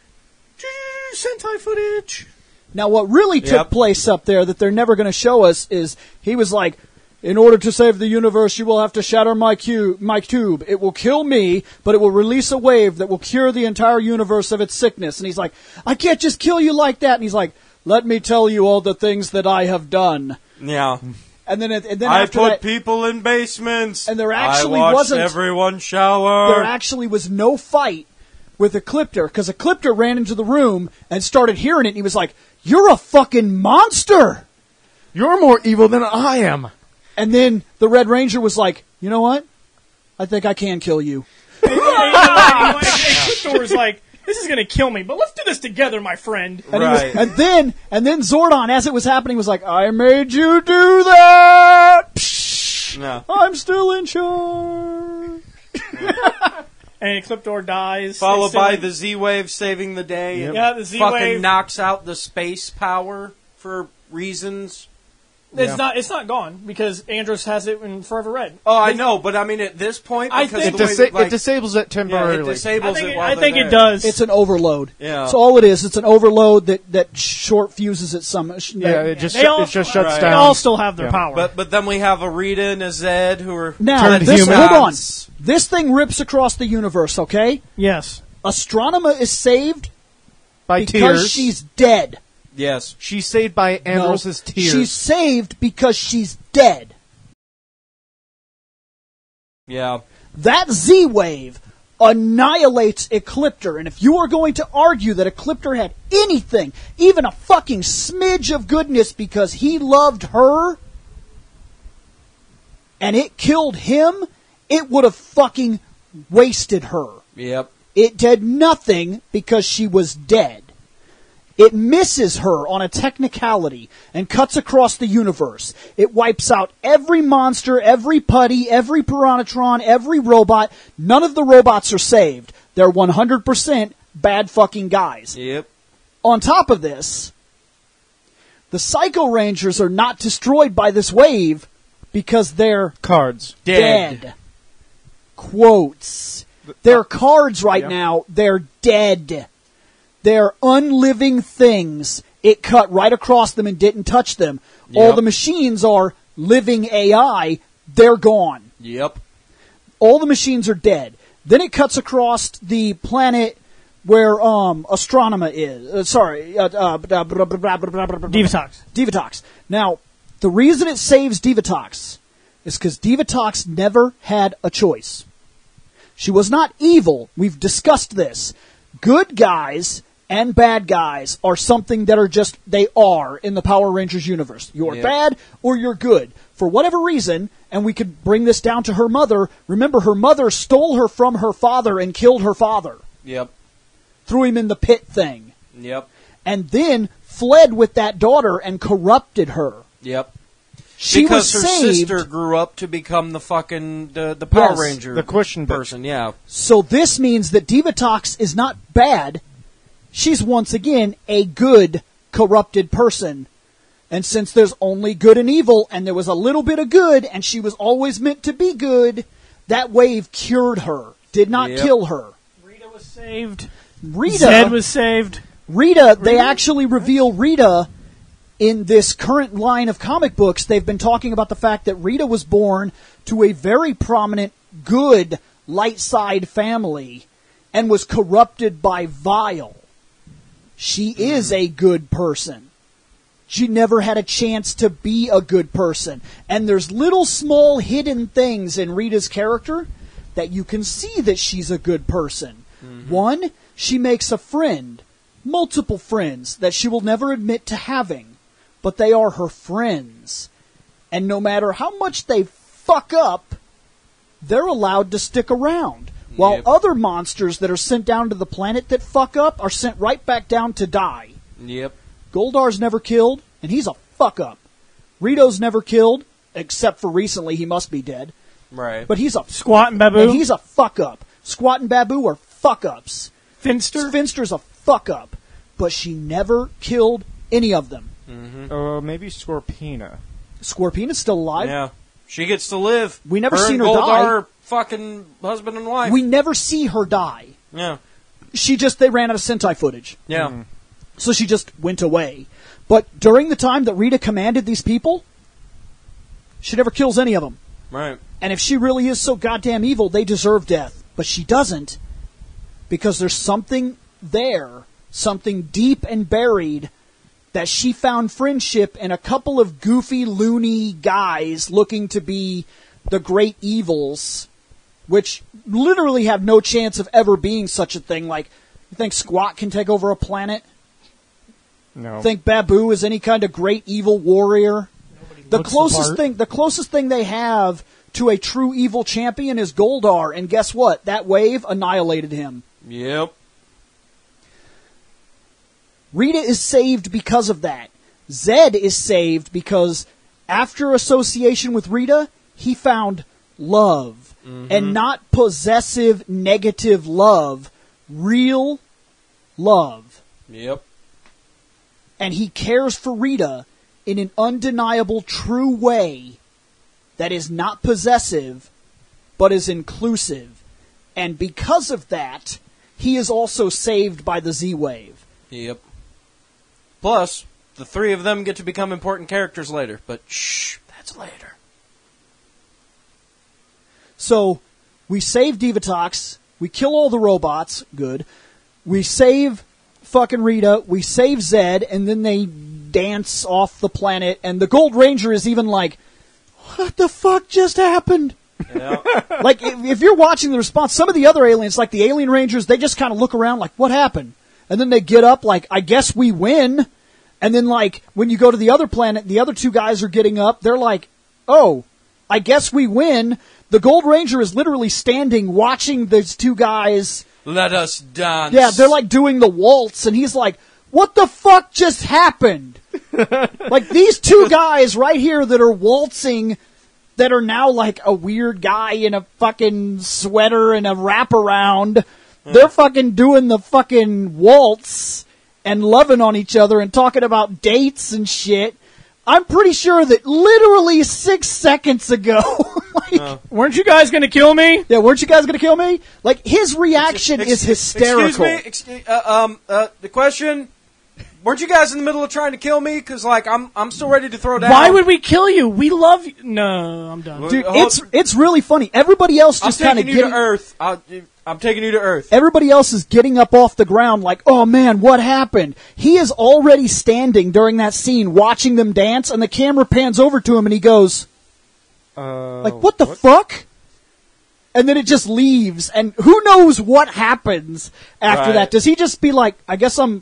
Sentai footage. Now, what really took Yep. place up there that they're never going to show us is he was like, in order to save the universe, you will have to shatter my tube. It will kill me, but it will release a wave that will cure the entire universe of its sickness. And he's like, I can't just kill you like that. And he's like, let me tell you all the things that I have done. Yeah. And then I after put that, people in basements. And there actually I watched wasn't- everyone shower. there actually was no fight with Ecliptor, because Ecliptor ran into the room and started hearing it, and he was like, you're a fucking monster! You're more evil than I am. And then the Red Ranger was like, you know what? I think I can kill you. Ecliptor was like, this is gonna kill me, but let's do this together, my friend. And, Right. and then Zordon, as it was happening, was like, I made you do that! Psh, No. I'm still in charge. And Ecliptor dies. Followed by instantly. the Z-Wave saving the day. Yep. Yeah, the Fucking Z-Wave. knocks out the space power for reasons. It's not gone because Andros has it in Forever Red. Oh, I know, but I mean at this point, I because think- the way that, like, It disables it yeah, it temporarily. disables I it. think, While I think they're it there. does. It's an overload. Yeah. So all it is, it's an overload that short fuses it some. yeah, it just They all- it just shuts Right. They down. all still have their Yeah. power. But then we have a Rita and a Zed who are Now, Turned this, human. hold on. This thing rips across the universe, okay? yes. Astronema is saved by because tears. she's dead. Yes. She's saved by Ambrose's No, tears. she's saved because she's dead. Yeah. That Z-Wave annihilates Ecliptor, and if you are going to argue that Ecliptor had anything, even a fucking smidge of goodness because he loved her, and it killed him, it would have fucking wasted her. Yep. It did nothing because she was dead. It misses her on a technicality and cuts across the universe. It wipes out every monster, every putty, every Piranhatron, every robot. None of the robots are saved. They're 100% bad fucking guys. Yep. On top of this, the Psycho Rangers are not destroyed by this wave because they're cards. dead. Quotes. They're cards right Yeah. now. They're dead. They're unliving things. It cut right across them and didn't touch them. All Yep. the machines are living AI. They're gone. Yep. All the machines are dead. Then it cuts across the planet where Astronema is. Divatox. Divatox. Now, the reason it saves Divatox is because Divatox never had a choice. She was not evil. We've discussed this. Good guys and bad guys are something that are just, they are in the Power Rangers universe. You're Yep. bad or you're good. For whatever reason, and we could bring this down to her mother, remember her mother stole her from her father and killed her father. Yep. Threw him in the pit thing. Yep. And then fled with that daughter and corrupted her. Yep. She because was her saved. sister grew up to become the fucking the Power Yes, Ranger, the question person. Yeah. So this means that Divatox is not bad. She's once again a good, corrupted person. And since there's only good and evil, and there was a little bit of good, and she was always meant to be good, that wave cured her. Did not Yep. kill her. Rita was saved. Rita, Zed was saved. Rita, they actually reveal Rita in this current line of comic books. They've been talking about the fact that Rita was born to a very prominent, good, light side family and was corrupted by Vile. She is a good person. She never had a chance to be a good person. And there's little small hidden things in Rita's character that you can see that she's a good person. One, she makes a friend, multiple friends that she will never admit to having, but they are her friends. And no matter how much they fuck up, they're allowed to stick around. While Yep. other monsters that are sent down to the planet that fuck up are sent right back down to die. Yep. Goldar's never killed, and he's a fuck up. Rito's never killed, except for recently he must be dead. Right. But he's a Squat and Babu. and he's a fuck up. Squat and Babu are fuck ups. Finster. Finster's a fuck up. But she never killed any of them. Maybe Scorpina. Scorpina's still alive. Yeah. She gets to live. We never her seen and her Goldar die. are fucking husband and wife. We never see her die. Yeah. They ran out of Sentai footage. Yeah. So she just went away. But during the time that Rita commanded these people, she never kills any of them. Right. And if she really is so goddamn evil, they deserve death. But she doesn't, because there's something there, something deep and buried, that she found friendship in a couple of goofy, loony guys looking to be the great evils, which literally have no chance of ever being such a thing. Like, you think Squat can take over a planet? No. Think Babu is any kind of great evil warrior? The looks the closest thing they have to a true evil champion is Goldar, and guess what? That wave annihilated him. Yep. Rita is saved because of that. Zed is saved because after association with Rita, he found love. And not possessive, negative love. Real love. Yep. And he cares for Rita in an undeniable, true way that is not possessive, but is inclusive. And because of that, he is also saved by the Z-Wave. Yep. Plus, the three of them get to become important characters later, but shh, that's later. So, we save Divatox, we kill all the robots, good. We save fucking Rita, we save Zed, and then they dance off the planet, and the Gold Ranger is even like, what the fuck just happened? Yeah. Like, if you're watching the response, some of the other aliens, like the Alien Rangers, they just kind of look around like, what happened? And then they get up like, I guess we win. And then, like, when you go to the other planet, the other two guys are getting up, they're like, oh, I guess we win. The Gold Ranger is literally standing watching these two guys. Let us dance. Yeah, they're like doing the waltz, and he's like, what the fuck just happened? Like, these two guys right here that are waltzing, that are now like a weird guy in a fucking sweater and a wraparound, they're fucking doing the fucking waltz and loving on each other and talking about dates and shit. I'm pretty sure that literally 6 seconds ago, like, Weren't you guys going to kill me? yeah, weren't you guys going to kill me? Like, his reaction is hysterical. Excuse me. The question: weren't you guys in the middle of trying to kill me? Because like I'm still ready to throw down. Why would we kill you? We love you. No, I'm done. Dude, it's really funny. Everybody else just kind of taking you to Earth? I'm taking you to Earth. Everybody else is getting up off the ground like, oh man, what happened? He is already standing during that scene watching them dance, and the camera pans over to him and he goes, like, what the fuck? And then it just leaves, and who knows what happens after that? Does he just be like, I guess I'm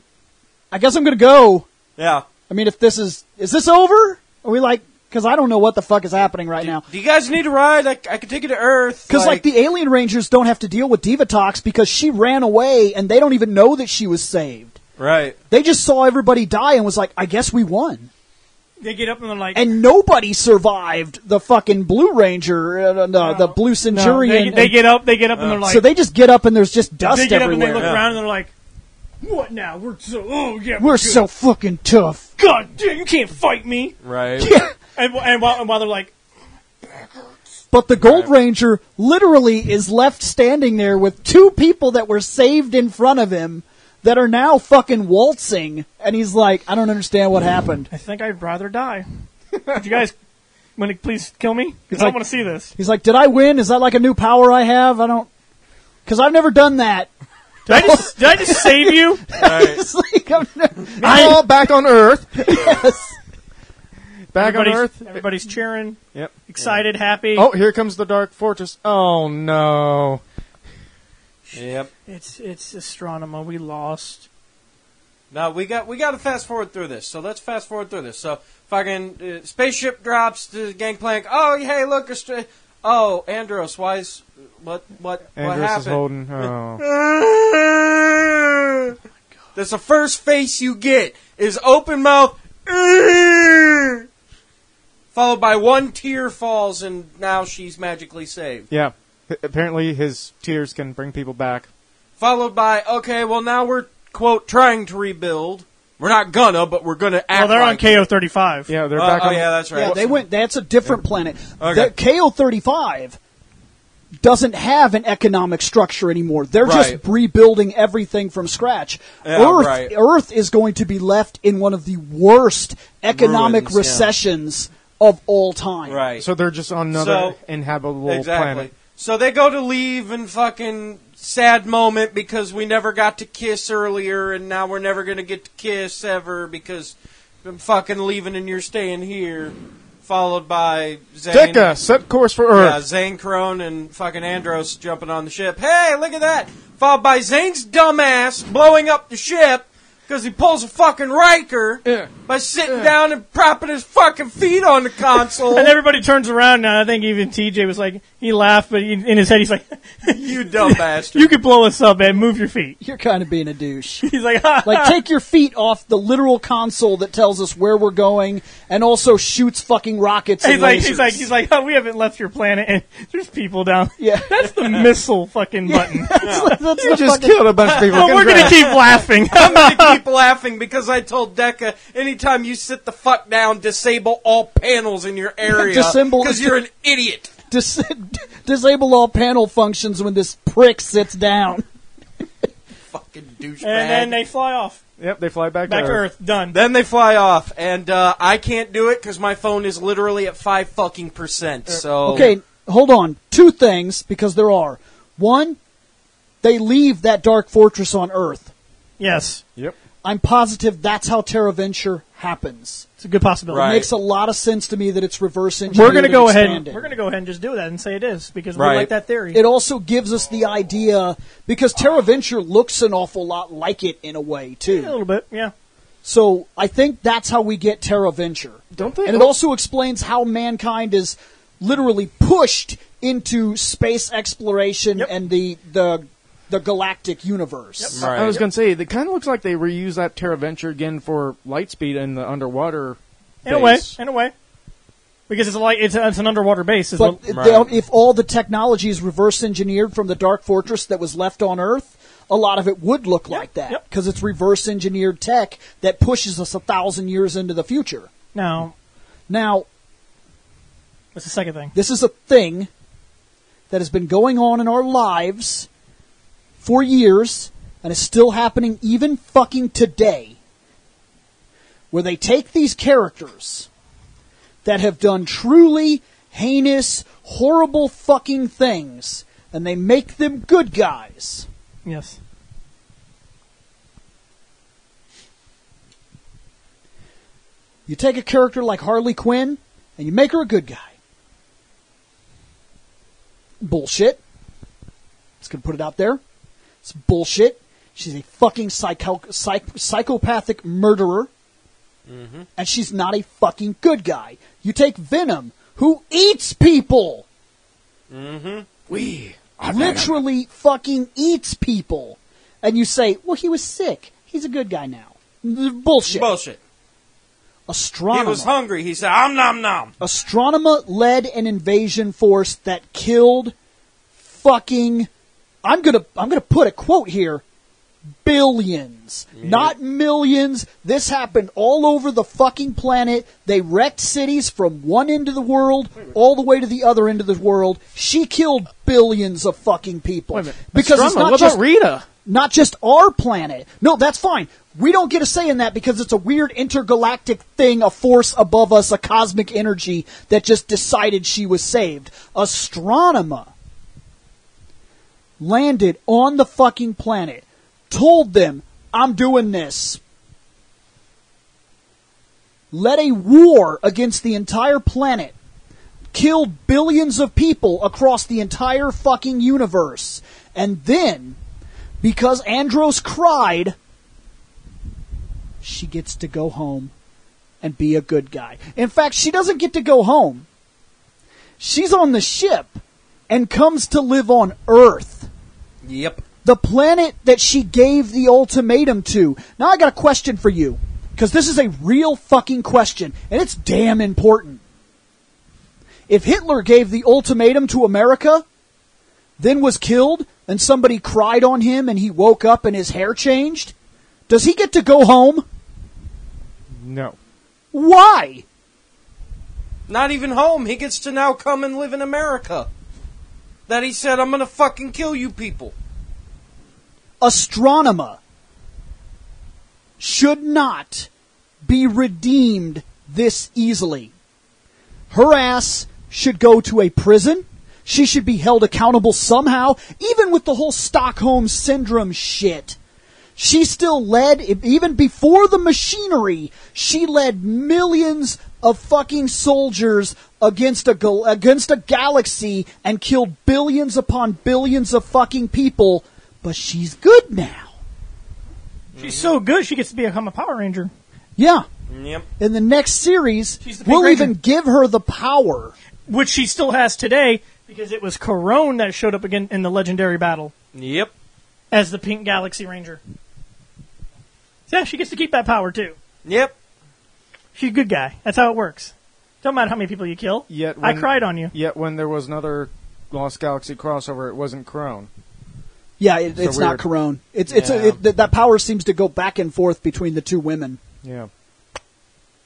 gonna go. Yeah. I mean, if is this over? Are we like, because I don't know what the fuck is happening right now. Do you guys need a ride? I can take you to Earth. Because, like, the Alien Rangers don't have to deal with Divatox because she ran away and they don't even know that she was saved. Right. They just saw everybody die and was like, I guess we won. They get up and they're like... And nobody survived the fucking Blue Ranger, the Blue Centurion. No, they get up and they're like... So they just get up and there's just dust they get everywhere. up and they look around and they're like, what now? We're so fucking tough. God damn, you can't fight me. Right. Yeah. And while they're like... But the Gold Ranger literally is left standing there with two people that were saved in front of him that are now fucking waltzing. And he's like, I don't understand what happened. I think I'd rather die. Would you guys want to please kill me? Because I like- want to see this. He's like, did I win? Is that like a new power I have? I don't... Because I've never done that. Did I just save you? Right. It's like, I'm back on Earth. yes. Back on Earth. Everybody's cheering. Yep. Excited, happy. Oh, here comes the Dark Fortress. Oh, no. Yep. It's Astronema. We lost. Now we got to fast forward through this. So let's fast forward through this. So fucking spaceship drops the gangplank. Oh, hey, look, Andros. What Andros happened? is holding. Oh. That's the first face you get is open mouth. Followed by one tear falls, and now she's magically saved. Yeah. Apparently his tears can bring people back. Followed by, okay, well now we're, quote, trying to rebuild. We're not gonna, but we're gonna act Well, they're like on KO-35. Yeah, they're back on... yeah, that's right. Yeah, they went. That's a different planet. Okay. The KO-35 doesn't have an economic structure anymore. They're Right. just rebuilding everything from scratch. Yeah, Earth is going to be left in one of the worst economic Ruins, yeah. recessions of all time. Right. So they're just on another inhabitable Exactly. planet. So they go to leave and fucking sad moment because we never got to kiss earlier and now we're never going to get to kiss ever because I'm fucking leaving and you're staying here. Followed by Zane. Deka, set course for Earth. Yeah, Zane Crone and fucking Andros jumping on the ship. Hey, look at that. Followed by Zane's dumbass blowing up the ship because he pulls a fucking Riker by sitting down and propping his fucking feet on the console. And everybody turns around now. I think even TJ was like, he laughed, but in his head he's like, You dumb bastard. you could blow us up, man. Move your feet. You're kind of being a douche. He's like, Like, take your feet off the literal console that tells us where we're going, and also shoots fucking rockets. And he's like, oh, we haven't left your planet, and there's people down. Yeah. That's the missile fucking button. That's You the just fucking- killed a bunch of people. But we're gonna keep laughing. I'm going to keep laughing because I told Deka, anytime you sit the fuck down, disable all panels in your area because you're an idiot. Disable all panel functions when this prick sits down. Fucking douchebag. And then they fly off. Yep, they fly back Back to to Earth. Earth. Done. Then they fly off, and I can't do it because my phone is literally at 5%. So Okay, hold on. Two things, because there are. One, they leave that Dark Fortress on Earth. Yes. Yep. I'm positive that's how TerraVenture happens. It's a good possibility. Right. It makes a lot of sense to me that it's reverse engineered. We're going to go ahead. expanded. We're going to go ahead and just do that and say it is because we Right. like that theory. It also gives us the idea, because TerraVenture looks an awful lot like it in a way, too. a little bit, yeah. So I think that's how we get TerraVenture. Don't they? And it also explains how mankind is literally pushed into space exploration Yep. and the galactic universe. Right. I was going to say, it kind of looks like they reuse that TerraVenture again for Lightspeed in the underwater In a way, base. because it's an underwater base. As But well. if all the technology is reverse engineered from the Dark Fortress that was left on Earth, a lot of it would look like that. Yep. Because it's reverse engineered tech that pushes us 1,000 years into the future. Now, Now, what's the second thing? this is a thing that has been going on in our lives for years and is still happening even fucking today, where they take these characters that have done truly heinous, horrible fucking things and they make them good guys. Yes. You take a character like Harley Quinn and you make her a good guy. Bullshit. Just gonna put it out there. It's bullshit. She's a fucking psychopathic murderer. Mm-hmm. And she's not a fucking good guy. You take Venom, who eats people. Mm-hmm. Literally fucking eats people. And you say, well, he was sick. He's a good guy now. Bullshit. Bullshit. Astronomer. He was hungry. He said, nom nom. Astronomer led an invasion force that killed fucking, I'm gonna put a quote here, billions, not millions. This happened all over the fucking planet. They wrecked cities from one end of the world all the way to the other end of the world. She killed billions of fucking people. Wait a minute. Because it's Astronomer, not what just about Rita? not just our planet. No, that's fine. We don't get a say in that because it's a weird intergalactic thing, a force above us, a cosmic energy that just decided she was saved. Astronomer landed on the fucking planet, told them, I'm doing this. Led a war against the entire planet. Killed billions of people across the entire fucking universe. And then, because Andros cried, she gets to go home and be a good guy. In fact, she doesn't get to go home. She's on the ship and comes to live on Earth. Yep. The planet that she gave the ultimatum to. Now I got a question for you, because this is a real fucking question, and it's damn important. If Hitler gave the ultimatum to America, then was killed, and somebody cried on him and he woke up and his hair changed, does he get to go home? No. Why? Not even home. He gets to now come and live in America. That he said, I'm going to fucking kill you people. Astronomer should not be redeemed this easily. Her ass should go to a prison. She should be held accountable somehow, even with the whole Stockholm Syndrome shit. She still led, even before the machinery, she led millions of fucking soldiers against a galaxy and killed billions upon billions of fucking people. But she's good now. She's so good, she gets to become a Power Ranger. Yeah. Yep. In the next series, She's the Pink we'll Ranger. even give her the power. Which she still has today, because it was Corone that showed up again in the legendary battle Yep. as the Pink Galaxy Ranger. So yeah, she gets to keep that power, too. Yep. She's a good guy. That's how it works. Don't matter how many people you kill. Yet I when- cried on you. Yet when there was another Lost Galaxy crossover, it wasn't Crone. Yeah, it's not weird. Corone. Yeah. That power seems to go back and forth between the two women Yeah.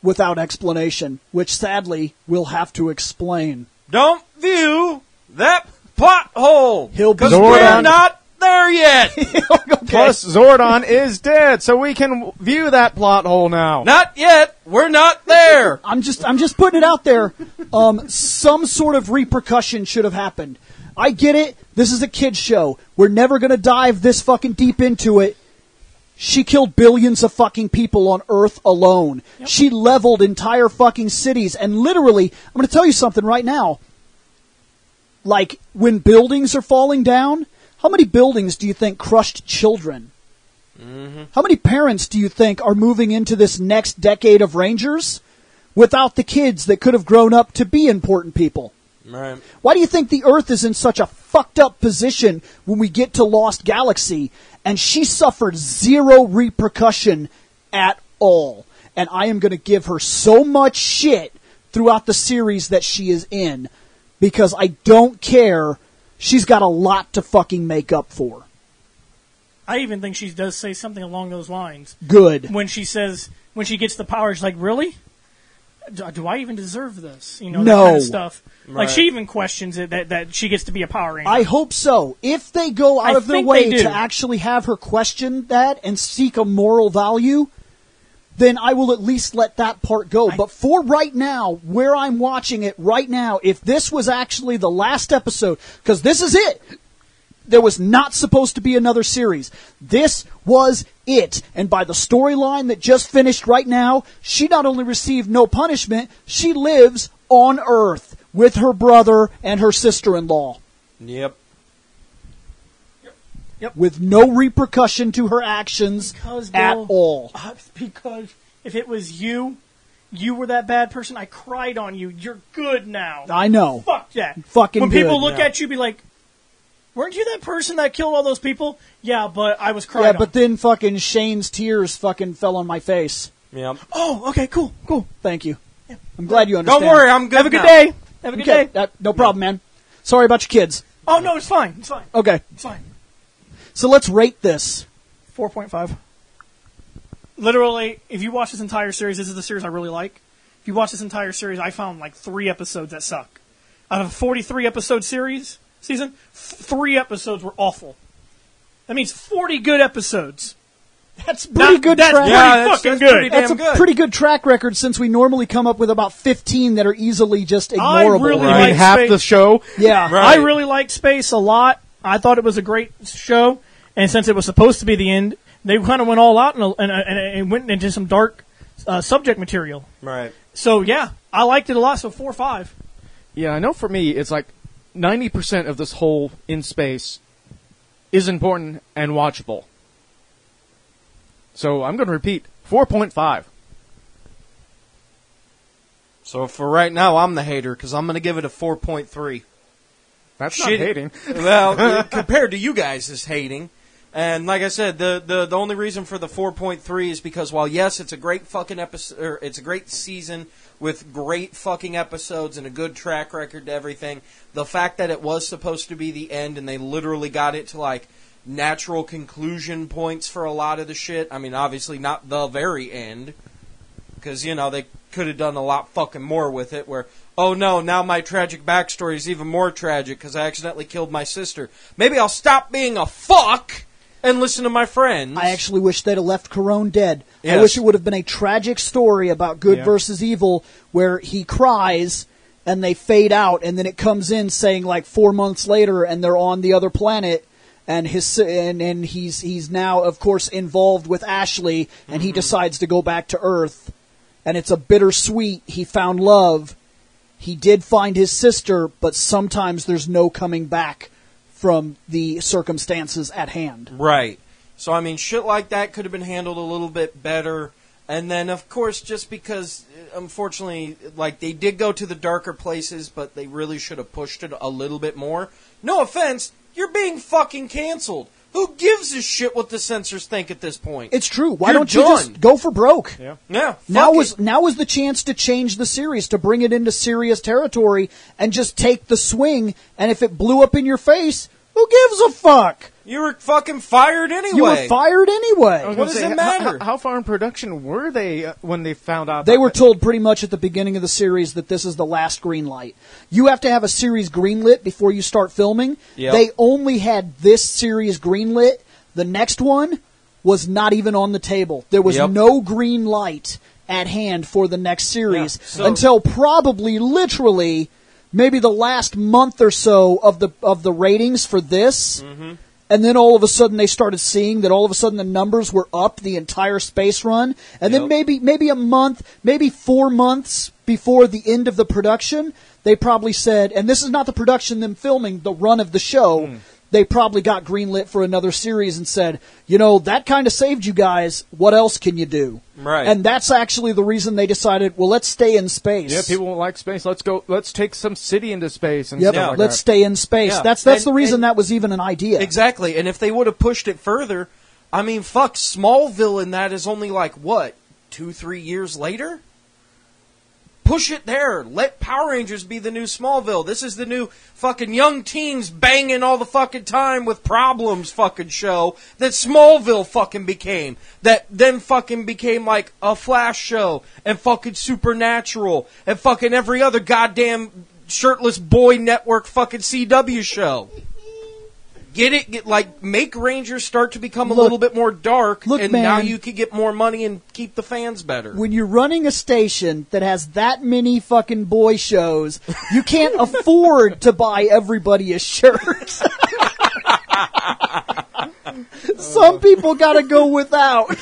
without explanation, which sadly we'll have to explain. Don't view that plot hole. He'll be Because Zordon. we're not there yet. Plus, Zordon is dead, so we can view that plot hole now. Not yet. We're not there. I'm just putting it out there. Some sort of repercussion should have happened. I get it. This is a kid's show. We're never going to dive this fucking deep into it. She killed billions of fucking people on Earth alone. Yep. She leveled entire fucking cities. And literally, I'm going to tell you something right now. Like, when buildings are falling down, how many buildings do you think crushed children? Mm-hmm. How many parents do you think are moving into this next decade of Rangers without the kids that could have grown up to be important people? Right. Why do you think the Earth is in such a fucked up position when we get to Lost Galaxy? And she suffered zero repercussion at all. And I am going to give her so much shit throughout the series that she is in. Because I don't care. She's got a lot to fucking make up for. I even think she does say something along those lines. Good. When she gets the power, she's like, really? Do I even deserve this? You know, no. that kind of stuff. Right. Like, she even questions it, that she gets to be a Power Ranger. I hope so. If they go out of their way to actually have her question that and seek a moral value, then I will at least let that part go. But for right now, where I'm watching it right now, if this was actually the last episode, because this is it. There was not supposed to be another series. This was it. And by the storyline that just finished right now, she not only received no punishment, she lives on Earth with her brother and her sister-in-law. Yep. With no repercussion to her actions at all. Because if it was you were that bad person, I cried on you. You're good now. I know. Fuck that. Fucking when good. people look at you, be like, weren't you that person that killed all those people? Yeah, but I was crying. Yeah, but then fucking Shane's tears fucking fell on my face. Yep. Oh, okay, cool. Thank you. Yeah. I'm glad you understand. Don't worry, I'm good. Have a good now. day. Have a good day. No problem, man. Sorry about your kids. Oh, no, it's fine. It's fine. Okay. It's fine. So let's rate this. 4.5. Literally, if you watch this entire series, this is the series I really like. If you watch this entire series, I found like 3 episodes that suck. Out of a 43 episode season, 3 episodes were awful. That means 40 good episodes. That's pretty good. That's track. pretty fucking good. Pretty That's damn a good. pretty good track record since we normally come up with about 15 that are easily just ignorable. I really You like mean half Space. the show? Yeah. Right. I really liked Space a lot. I thought it was a great show, and since it was supposed to be the end, they kind of went all out and went into some dark subject material. Right. So yeah, I liked it a lot. So 4 or 5. Yeah, I know for me, it's like 90% of this whole in space is important and watchable. So I'm going to repeat, 4.5. So for right now, I'm the hater because I'm going to give it a 4.3. That's not Shit. hating. Well, compared to you guys, is hating. And like I said, the only reason for the 4.3 is because while yes, it's a great fucking episode, or it's a great season with great fucking episodes and a good track record to everything, the fact that it was supposed to be the end and they literally got it to like natural conclusion points for a lot of the shit. I mean, obviously not the very end, because you know they could have done a lot fucking more with it. Where oh no, now my tragic backstory is even more tragic because I accidentally killed my sister. Maybe I'll stop being a fuck and listen to my friends. I actually wish they'd have left Corone dead. Yes. I wish it would have been a tragic story about good versus evil where he cries and they fade out and then it comes in saying like 4 months later and they're on the other planet and he's now of course involved with Ashley and he decides to go back to Earth and it's a bittersweet. He found love. He did find his sister, but sometimes there's no coming back from the circumstances at hand. Right. So, I mean, shit like that could have been handled a little bit better. And then, of course, just because, unfortunately, like, they did go to the darker places, but they really should have pushed it a little bit more. No offense, you're being fucking canceled. Who gives a shit what the censors think at this point? It's true. Why You're don't you done. just go for broke? Yeah. Yeah. Now was the chance to change the series, to bring it into serious territory, and just take the swing. And if it blew up in your face, who gives a fuck? You were fucking fired anyway. You were fired anyway. What does it matter? How far in production were they when they found out? They were told pretty much at the beginning of the series that this is the last green light. You have to have a series greenlit before you start filming. Yep. They only had this series greenlit. The next one was not even on the table. There was no green light at hand for the next series until probably literally maybe the last month or so of the ratings for this. Mm-hmm. And then all of a sudden they started seeing that all of a sudden the numbers were up the entire space run. And then maybe a month, maybe 4 months before the end of the production, they probably said, and this is not the production, them filming, the run of the show, they probably got greenlit for another series and said, that kind of saved you guys. What else can you do? Right. And that's actually the reason they decided, well, let's stay in space. Yeah, people won't like space. Let's take some city into space and Yep, stuff like let's that. stay in space. Yeah. That's the reason that was even an idea. Exactly. And if they would have pushed it further, I mean, fuck, Smallville in that is only like, what, 2-3 years later? Push it there. Let Power Rangers be the new Smallville. This is the new fucking young teens banging all the fucking time with problems fucking show that Smallville fucking became. That then fucking became like a Flash show and fucking Supernatural and fucking every other goddamn shirtless boy network fucking CW show. Make Rangers start to become a little bit more dark, and man, now you can get more money and keep the fans better. When you're running a station that has that many fucking boy shows, you can't afford to buy everybody a shirt. Some people gotta go without.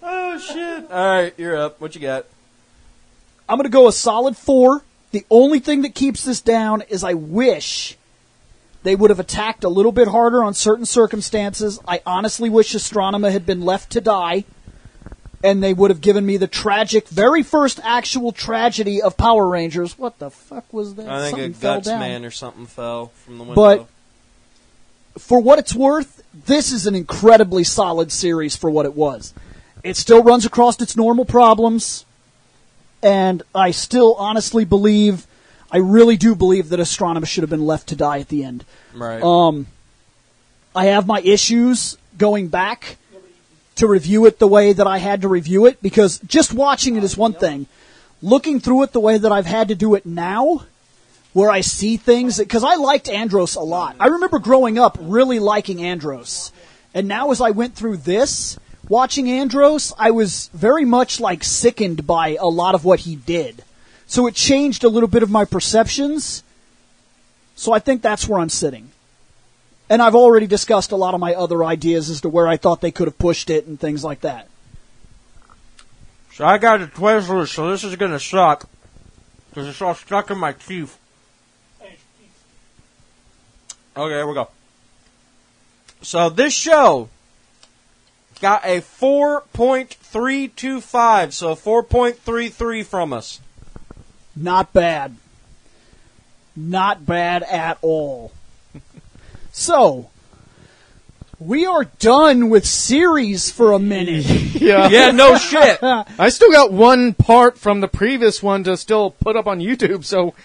Oh, shit. All right, you're up. What you got? I'm gonna go a solid 4. The only thing that keeps this down is I wish they would have attacked a little bit harder on certain circumstances. I honestly wish Astronema had been left to die, and they would have given me the tragic, very first actual tragedy of Power Rangers. What the fuck was that? I think Something a fell Guts down. Man or something fell from the window. But for what it's worth, this is an incredibly solid series for what it was. It still runs across its normal problems, and I still honestly believe, I really do believe that Astronema should have been left to die at the end. Right. I have my issues going back to review it the way that I had to review it, because just watching it is one thing. Looking through it the way that I've had to do it now, where I see things, because I liked Andros a lot. I remember growing up really liking Andros. And now as I went through this, watching Andros, I was very much like sickened by a lot of what he did. So it changed a little bit of my perceptions. So I think that's where I'm sitting. And I've already discussed a lot of my other ideas as to where I thought they could have pushed it and things like that. So I got a Twizzler, so this is going to suck. Because it's all stuck in my teeth. Okay, here we go. So this show got a 4.325, so 4.33 from us. Not bad. Not bad at all. So, we are done with series for a minute. Yeah, no shit. I still got one part from the previous one to still put up on YouTube, so...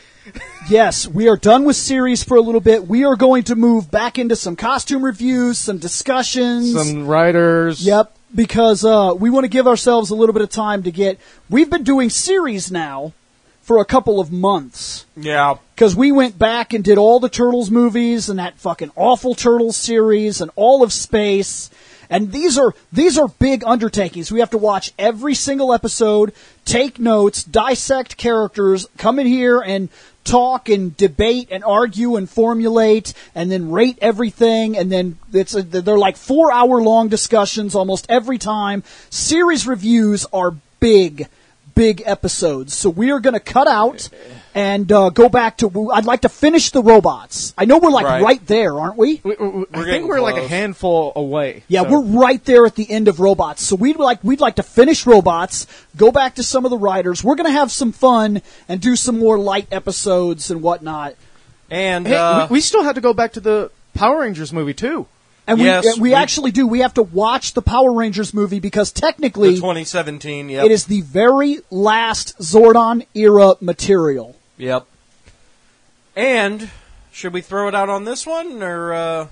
Yes, we are done with series for a little bit. We are going to move back into some costume reviews, some discussions. Some writers. Yep, because we want to give ourselves a little bit of time to get... We've been doing series now for a couple of months. Yeah. Because we went back and did all the Turtles movies and that fucking awful Turtles series and all of Space. And these are big undertakings. We have to watch every single episode, take notes, dissect characters, come in here and talk and debate and argue and formulate and then rate everything. And then they're like 4-hour-long discussions almost every time. Series reviews are big episodes. So we are going to cut out and go back to... I'd like to finish the robots. I know we're right there, aren't we? I think we're like a handful away. Yeah, so. we're right there at the end of robots. So we'd like to finish robots, go back to some of the writers. We're going to have some fun and do some more light episodes and whatnot. And Hey, we still have to go back to the Power Rangers movie, too. And yes, we actually do. We have to watch the Power Rangers movie because technically... the 2017, yep. It is the very last Zordon era material. Yep. And should we throw it out on this one, or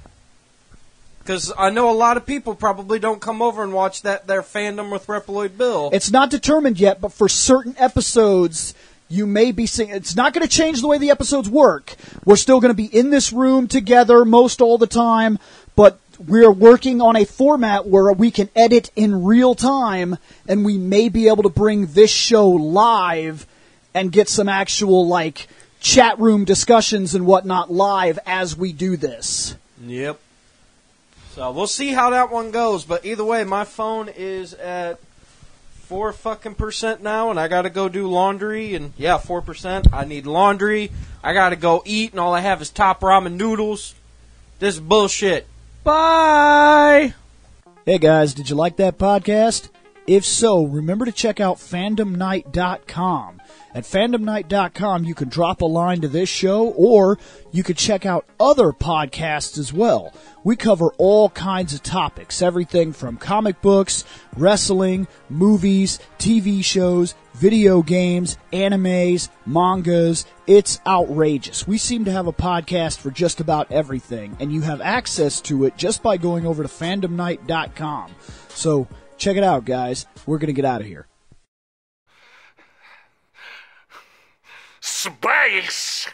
because I know a lot of people probably don't come over and watch their Fandom with Reploid Bill. It's not determined yet, but for certain episodes, you may be seeing... It's not going to change the way the episodes work. We're still going to be in this room together most all the time, but we're working on a format where we can edit in real time, and we may be able to bring this show live and get some actual, chat room discussions and whatnot live as we do this. Yep. So we'll see how that one goes. But either way, my phone is at 4% now, and I got to go do laundry. And yeah, 4%. I need laundry. I got to go eat, and all I have is top ramen noodles. This is bullshit. Bye! Hey guys, did you like that podcast? If so, remember to check out fandomnight.com. At fandomnight.com, you can drop a line to this show, or you could check out other podcasts as well. We cover all kinds of topics, everything from comic books, wrestling, movies, TV shows, video games, animes, mangas. It's outrageous. We seem to have a podcast for just about everything, and you have access to it just by going over to fandomnight.com. So, check it out, guys. We're going to get out of here. Space!